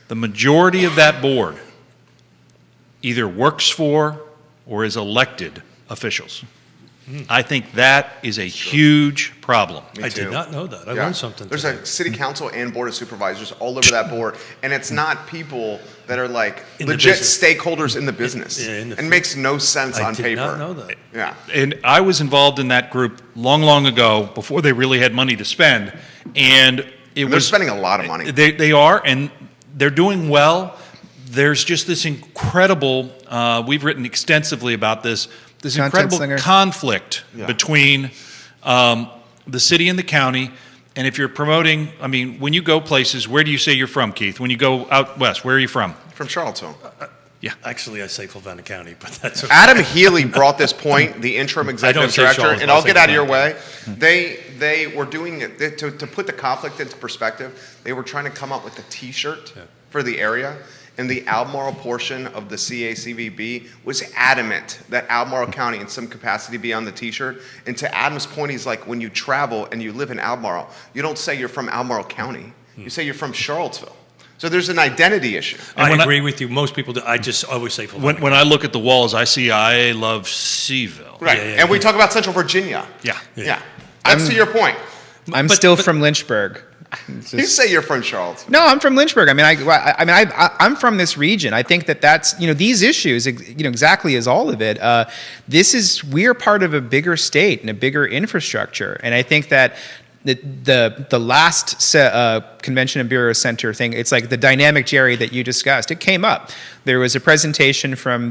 the majority of that board either works for or is elected officials. I think that is a huge problem. I did not know that. I learned something There's today. a city council and board of supervisors all over that board, and it's not people that are like legit stakeholders in the business. It makes no sense on paper. I did not know that. Yeah. And I was involved in that group long ago, before they really had money to spend, and they're spending a lot of money. They are, and they're doing well. There's just this incredible, we've written extensively about this incredible conflict between the city and the county. And if you're promoting, I mean, when you go places, where do you say you're from, Keith? When you go out west, where are you from? From Charlottesville. Yeah. Actually, I say Fulton County, but that's okay. Adam Healy brought this point, the interim executive director, and I'll get out of your way. They were doing it, to put the conflict into perspective, they were trying to come up with a T-shirt for the area. And the Albemarle portion of the CACVB was adamant that Albemarle County in some capacity be on the T-shirt. And to Adam's point, he's like, when you travel and you live in Albemarle, you don't say you're from Albemarle County. You say you're from Charlottesville. So there's an identity issue. I agree with you. Most people do. I just always say Fulton. When I look at the walls, I see I love Seaville. Right. And we talk about Central Virginia. Yeah. That's to your point. I'm still from Lynchburg. You say you're from Charlottesville. No, I'm from Lynchburg. I mean, I'm from this region. I think that's these issues, exactly as all of it. We're part of a bigger state and a bigger infrastructure, and I think that the last Convention and Bureau Center thing, it's like the dynamic, Jerry, that you discussed. It came up. There was a presentation from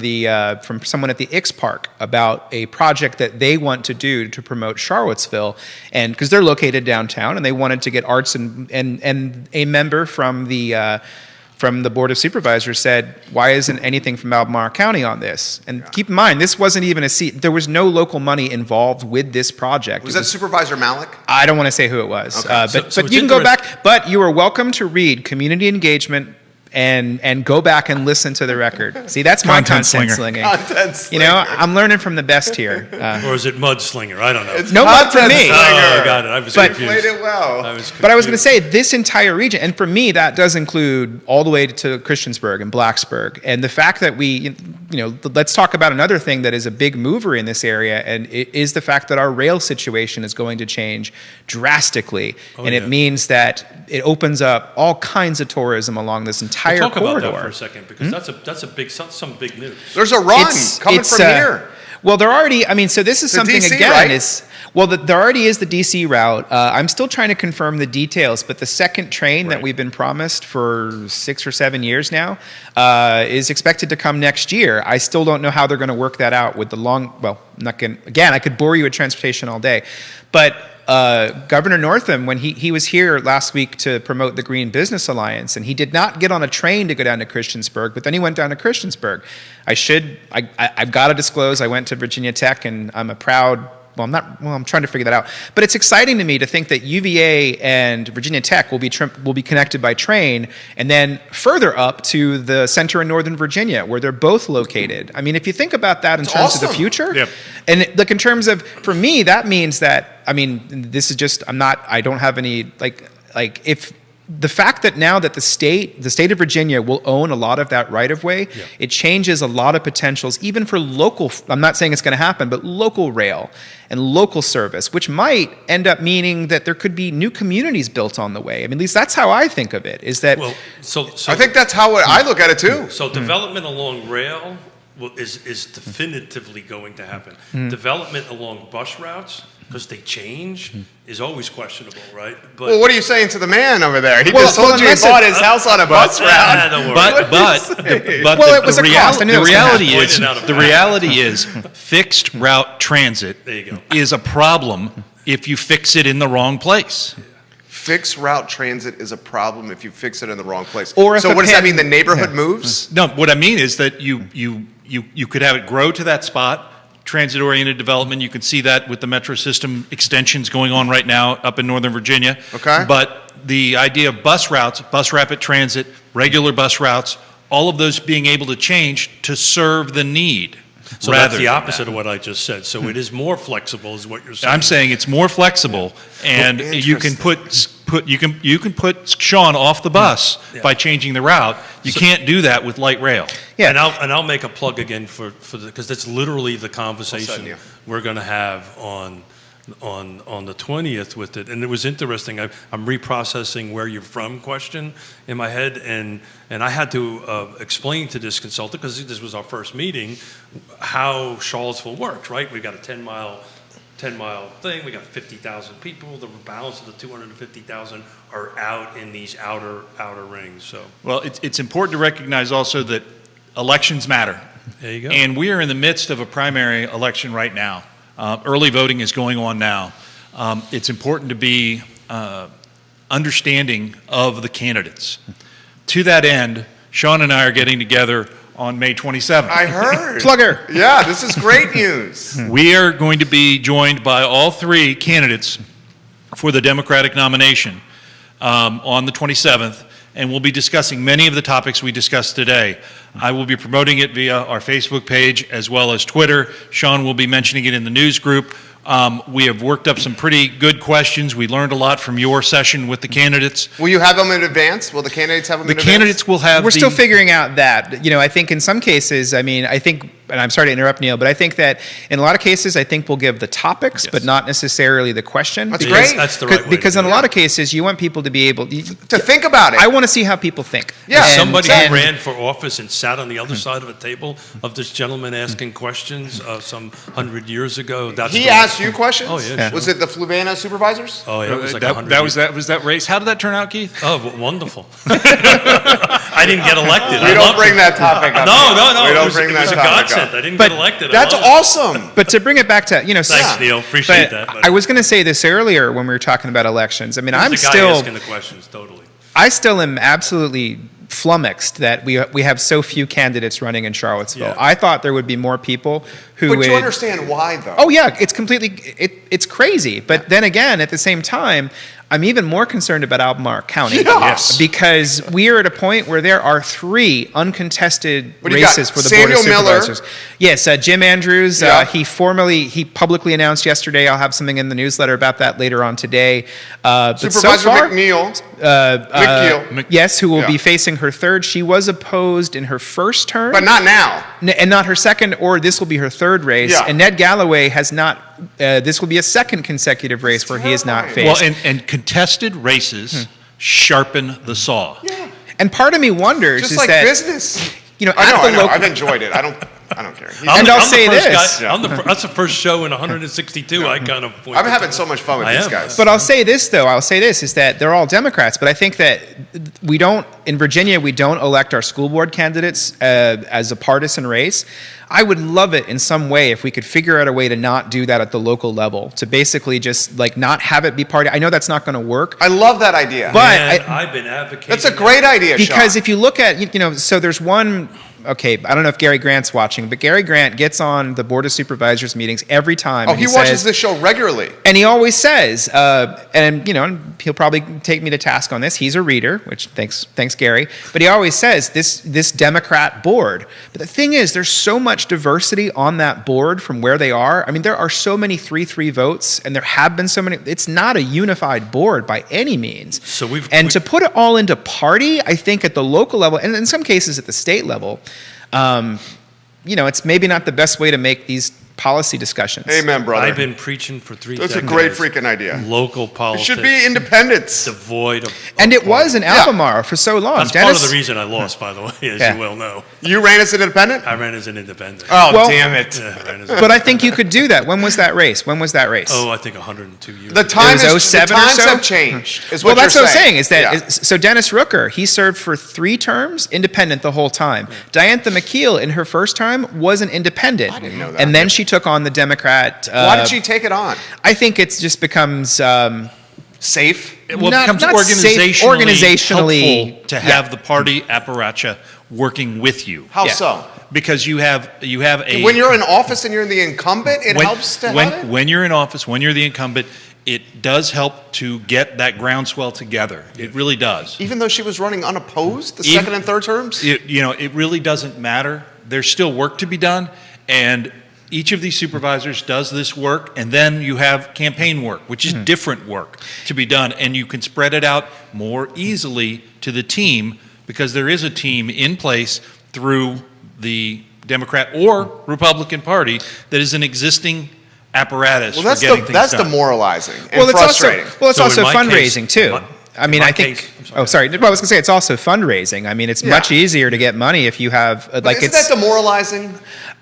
someone at the Ix Park about a project that they want to do to promote Charlottesville, and because they're located downtown, and they wanted to get arts, and a member from the Board of Supervisors said, why isn't anything from Albemarle County on this? And keep in mind, this wasn't even a seat. There was no local money involved with this project. Was that Supervisor Malik? I don't want to say who it was. Okay. But you can go back. But you are welcome to read Community Engagement and go back and listen to the record. See, that's my content slinging. Content slinger. I'm learning from the best here. Or is it Mud Slinger? I don't know. It's no mud for me. Slinger. Oh, I got it. I was confused. You played it well. But I was going to say, this entire region, and for me, that does include all the way to Christiansburg and Blacksburg. And the fact that let's talk about another thing that is a big mover in this area, and it is the fact that our rail situation is going to change drastically. It means that it opens up all kinds of tourism along this entire corridor. Talk about that for a second, because that's some big news. There's a run coming from here. Well, there already, I mean, so this is something, DC, again, right? there already is the DC route. I'm still trying to confirm the details, but the second train that we've been promised for 6 or 7 years now is expected to come next year. I still don't know how they're going to work that out with the again, I could bore you with transportation all day, but Governor Northam, when he was here last week to promote the Green Business Alliance, and he did not get on a train to go down to Christiansburg, but then he went down to Christiansburg. I've got to disclose, I went to Virginia Tech, and I'm a proud, I'm trying to figure that out. But it's exciting to me to think that UVA and Virginia Tech will be connected by train, and then further up to the center in Northern Virginia, where they're both located. I mean, if you think about that in terms of the future, and in terms of, for me, that means that, I mean, this is just, I don't have any, if the fact that now that the state of Virginia will own a lot of that right-of-way, it changes a lot of potentials, even for local, I'm not saying it's going to happen, but local rail and local service, which might end up meaning that there could be new communities built on the way. I mean, at least that's how I think of it, is that... Well, so I think that's how I look at it, too. So development along rail is definitively going to happen. Development along bus routes, because they change, is always questionable, right? But, well, what are you saying to the man over there? He just told you he bought his house on a bus route. It was a cost. The reality is fixed route transit is a problem if you fix it in the wrong place. Fixed route transit is a problem if you fix it in the wrong place. So what does that mean? The neighborhood moves? No, what I mean is that you could have it grow to that spot. Transit-oriented development, you can see that with the metro system extensions going on right now up in Northern Virginia. Okay. But the idea of bus routes, bus rapid transit, regular bus routes, all of those being able to change to serve the need. So that's the opposite of what I just said. So it is more flexible, is what you're saying. I'm saying it's more flexible, and you can put Sean off the bus by changing the route. You can't do that with light rail. Yeah, and I'll make a plug again for because that's literally the conversation we're going to have on the 20th with it. And it was interesting. I'm reprocessing where you're from question in my head, and I had to explain to this consultant, because this was our first meeting, how Charlottesville works, right? We've got a 10-mile thing. We got 50,000 people. The balance of the 250,000 are out in these outer rings. So, well, it's important to recognize also that elections matter. There you go. And we are in the midst of a primary election right now. Early voting is going on now. It's important to be understanding of the candidates. To that end, Sean and I are getting together on May 27th. I heard. Plugger. Yeah, this is great news. We are going to be joined by all three candidates for the Democratic nomination on the 27th, and we'll be discussing many of the topics we discussed today. I will be promoting it via our Facebook page as well as Twitter. Sean will be mentioning it in the news group. We have worked up some pretty good questions. We learned a lot from your session with the candidates. Will you have them in advance? Will the candidates have them in advance? The candidates will have. We're still figuring out that. I think in some cases, and I'm sorry to interrupt, Neil, but I think that in a lot of cases, I think we'll give the topics, but not necessarily the question. That's great. That's the right way. Because in a lot of cases, you want people to be able to think about it. I want to see how people think. Yeah. Somebody ran for office and sat on the other side of a table of this gentleman asking questions some 100 years ago. He asked you questions? Oh, yeah. Was it the Fluvanna supervisors? Oh, yeah. It was like was that race. How did that turn out, Keith? Oh, wonderful. I didn't get elected. We don't bring that topic up. No. We don't bring that topic up. It was a godsend. I didn't get elected. That's awesome. But to bring it back to, Thanks, Neil. Appreciate that. I was going to say this earlier when we were talking about elections. I mean, I'm still asking the questions, totally. I still am absolutely flummoxed that we have so few candidates running in Charlottesville. Yeah. I thought there would be more people who But you understand why, though. Oh, yeah, it's it's crazy. But then again, at the same time, I'm even more concerned about Albemarle County. Yes. Because we are at a point where there are 3 uncontested What do you races got? for the Samuel Board of Miller. Supervisors. Yes, Jim Andrews, Yeah. he publicly announced yesterday, I'll have something in the newsletter about that later on today. But Supervisor so far, McNeil. yes, who will be facing her third. She was opposed in her first term. But not now. And not her second, or this will be her third race. Yeah. And Ned Galloway has not, this will be a second consecutive race where he has not faced. Well, and contested races sharpen the saw. Yeah. And part of me wonders Just is like that business. at I know. the local, I've enjoyed it. I don't care. I'll say this. That's the first show in 162 I kind of I'm having so much fun with these guys. But I'll say this, though. Is that they're all Democrats, but I think that in Virginia, we don't elect our school board candidates as a partisan race. I would love it in some way if we could figure out a way to not do that at the local level, to basically just not have it be party. I know that's not going to work. I love that idea. But I've been advocating. That's a great idea, because Sean. if you look at, so there's one. Okay, I don't know if Gary Grant's watching, but Gary Grant gets on the Board of Supervisors meetings every time. Oh, he watches this show regularly. And he always says, and he'll probably take me to task on this. He's a reader, which thanks Gary. But he always says this Democrat board. But the thing is, there's so much diversity on that board from where they are. I mean, there are so many 3-3 votes, and there have been so many. It's not a unified board by any means. To put it all into party, I think at the local level, and in some cases at the state level, it's maybe not the best way to make these policy discussions. Amen, brother. I've been preaching for 3 decades. That's a great freaking idea. Local politics. It should be independence. Devoid of and it was in Albemarle for so long. That's part of the reason I lost, by the way, as you well know. You ran as an independent? I ran as an independent. Oh, damn it. But I think you could do that. When was that race? Oh, I think 102 years The ago. times so? have changed, is what that's you're what I'm saying. Is that Yeah. so Dennis Rooker, he served for 3 terms, independent the whole time. Diantha McKeel, in her first time, was an independent. I didn't know that. And then she took on the Democrat. Why did she take it on? I think it just becomes safe. Well, it becomes organizationally helpful to have the party apparatus working with you. How so? Because you have a when you're in office and you're the incumbent, it helps to have it? When you're in office, when you're the incumbent, it does help to get that groundswell together. It really does. Even though she was running unopposed the second and third terms? It really doesn't matter. There's still work to be done, and each of these supervisors does this work, and then you have campaign work, which is different work to be done, and you can spread it out more easily to the team because there is a team in place through the Democrat or Republican Party that is an existing apparatus for getting things done. That's demoralizing and frustrating. It's also fundraising, too. I mean, I think. I was going to say it's also fundraising. I mean, it's much easier to get money if you have isn't that demoralizing?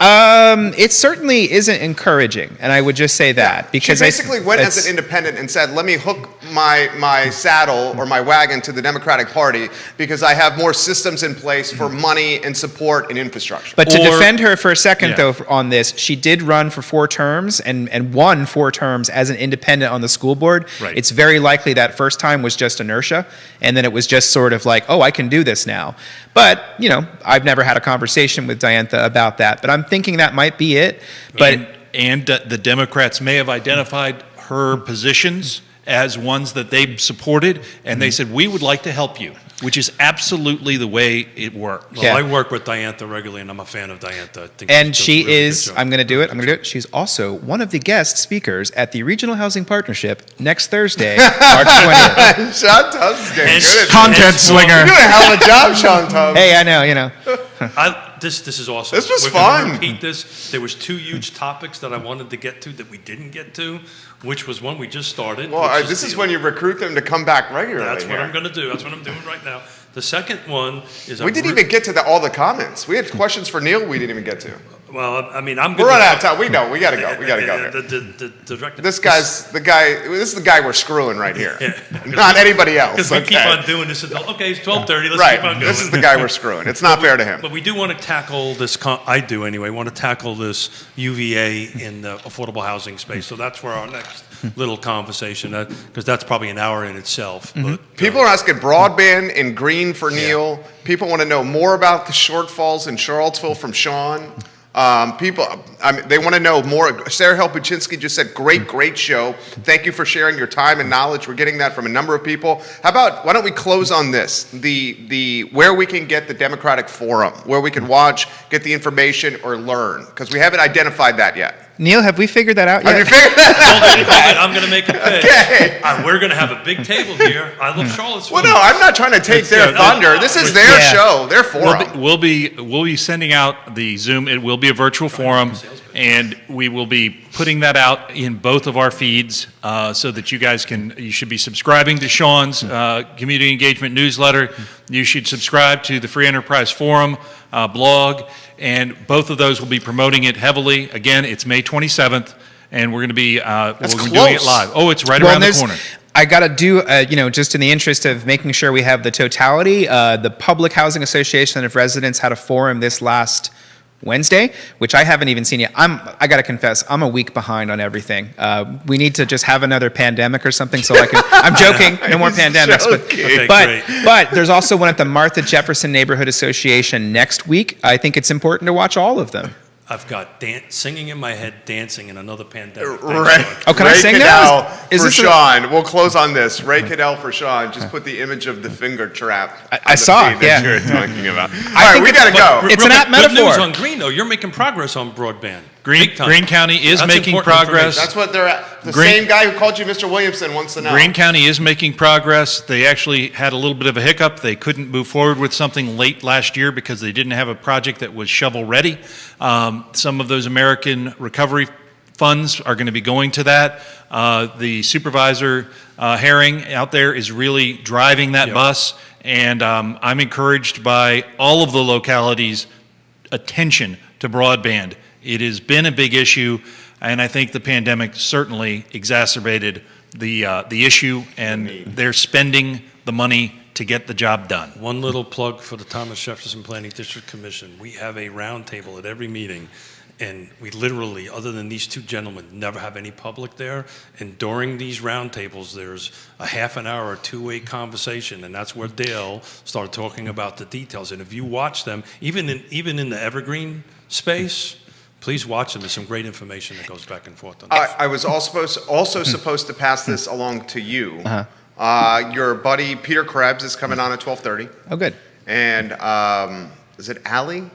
It certainly isn't encouraging, and I would just say that because she basically went as an independent and said, "Let me hook my saddle or my wagon to the Democratic Party because I have more systems in place for money and support and infrastructure." But to defend her for a second, though, on this, she did run for 4 terms and won 4 terms as an independent on the school board. Right. It's very likely that first time was just inertia, and then it was just sort of like, oh, I can do this now. But, I've never had a conversation with Diantha about that, but I'm thinking that might be it. But the Democrats may have identified her positions as ones that they supported, and they said, we would like to help you, which is absolutely the way it worked. Well, I work with Diantha regularly, and I'm a fan of Diantha. I think and she is, I'm going to do it. She's also one of the guest speakers at the Regional Housing Partnership next Thursday, March 20th. Sean Tubbs is getting good at Content slinger. You're doing a hell of a job, Sean Tubbs. Hey, I know. This is awesome. This was We're fun. gonna repeat this. There was 2 huge topics that I wanted to get to that we didn't get to, which was one we just started. Well, this is when you recruit them to come back regularly. That's what I'm going to do. That's what I'm doing right now. The second one is... We didn't even get to all the comments. We had questions for Neil we didn't even get to. Well, I mean, I'm We're running out of time. We know. We got to go. We got to go there. The director... This is the guy we're screwing right here. Not anybody else. Because we keep on doing this until, okay, it's 12:30. Let's keep on going. This is the guy we're screwing. It's not fair to him. But we do want to tackle this, I do anyway, want to tackle this UVA in the affordable housing space. So that's for our next little conversation, because that's probably an hour in itself. But, people are asking broadband in green for Neil. People want to know more about the shortfalls in Charlottesville from Sean. They want to know more. Sarah Helpuchinski just said, great show. Thank you for sharing your time and knowledge. We're getting that from a number of people. Why don't we close on this? The where we can get the Democratic Forum, where we can watch, get the information, or learn, because we haven't identified that yet. Neil, have we figured that out yet? Have you figured that out? I'm going to make a pitch. Okay. We're going to have a big table here. I love Charlottesville. Well, no, I'm not trying to take their thunder. This is their show, their forum. We'll be sending out the Zoom. It will be a virtual forum, and we will be putting that out in both of our feeds so that you should be subscribing to Sean's community engagement newsletter. You should subscribe to the Free Enterprise Forum blog, and both of those will be promoting it heavily. Again, it's May 27th, and we're going to be doing it live. Oh, it's right around the corner. I got to do, just in the interest of making sure we have the totality, the Public Housing Association of Residents had a forum this last Wednesday, which I haven't even seen yet. I got to confess, I'm a week behind on everything. We need to just have another pandemic or something so I can, I'm joking, no more pandemics. But there's also one at the Martha Jefferson Neighborhood Association next week. I think it's important to watch all of them. I've got singing in my head, dancing in another pandemic. Oh, can I sing now? For Sean. We'll close on this. Ray Cadell for Sean. Just put the image of the finger trap. I saw it, that you're talking about. All right, we got to go. It's an apt metaphor. Good news on Green, though. You're making progress on broadband. Green County is making progress. That's what they're at. The same guy who called you Mr. Williamson wants to know. Green County is making progress. They actually had a little bit of a hiccup. They couldn't move forward with something late last year because they didn't have a project that was shovel ready. Some of those American recovery funds are going to be going to that. The supervisor, Herring, out there is really driving that bus, and I'm encouraged by all of the localities' attention to broadband. It has been a big issue, and I think the pandemic certainly exacerbated the issue, and they're spending the money to get the job done. One little plug for the Thomas Jefferson Planning District Commission. We have a roundtable at every meeting, and we literally, other than these two gentlemen, never have any public there. And during these roundtables, there's a half an hour or two-way conversation, and that's where Dale started talking about the details. And if you watch them, even in the evergreen space, please watch them. There's some great information that goes back and forth on this. I was also supposed to pass this along to you. Your buddy Peter Krebs is coming on at 12:30. Oh, good. And is it Allie?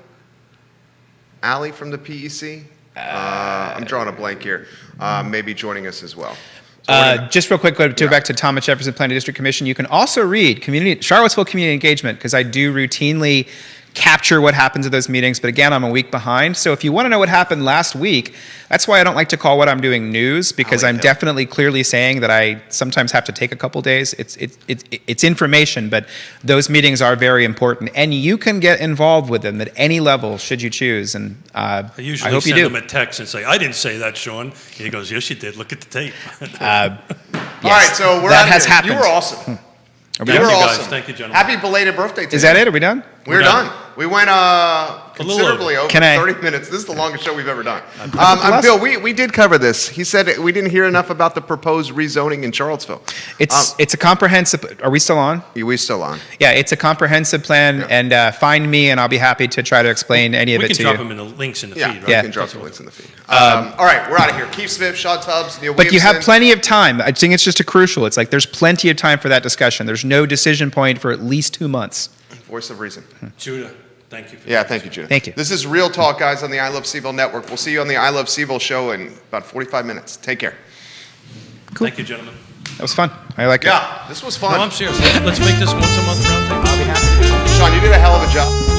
Allie from the PEC? I'm drawing a blank here. Maybe joining us as well. So just real quick, go back to Thomas Jefferson Planning District Commission. You can also read Charlottesville Community Engagement, because I do routinely capture what happens at those meetings, but again, I'm a week behind. So if you want to know what happened last week, that's why I don't like to call what I'm doing news, because I'm definitely clearly saying that I sometimes have to take a couple days. It's information, but those meetings are very important, and you can get involved with them at any level should you choose. And I usually hope you send do. him a text and say, "I didn't say that, Sean." And he goes, "Yes, you did. Look at the tape." All right, so that has happened. You were awesome. Thank you, guys. Thank you, gentlemen. Happy belated birthday to you. Is that it? Are we done? We're done. We went considerably over 30 minutes. This is the longest show we've ever done. Bill, we did cover this. He said we didn't hear enough about the proposed rezoning in Charlottesville. It's a comprehensive. Are we still on? Are we still on? Yeah, it's a comprehensive plan, and find me, and I'll be happy to try to explain any of it to you. We can drop them in the links in the feed, right? Yeah, we can drop the links in the feed. All right, we're out of here. Keith Smith, Sean Tubbs, Neil Williamson. But you have plenty of time. I think it's just a crucial. It's like there's plenty of time for that discussion. There's no decision point for at least 2 months. Voice of reason. Judah, thank you. Thank you, Judah. Thank you. This is Real Talk, guys, on the I Love Seville Network. We'll see you on the I Love Seville show in about 45 minutes. Take care. Cool. Thank you, gentlemen. That was fun. I like it. Yeah, this was fun. No, I'm serious. Let's make this once a month roundtable. I'll be happy to. Sean, you did a hell of a job.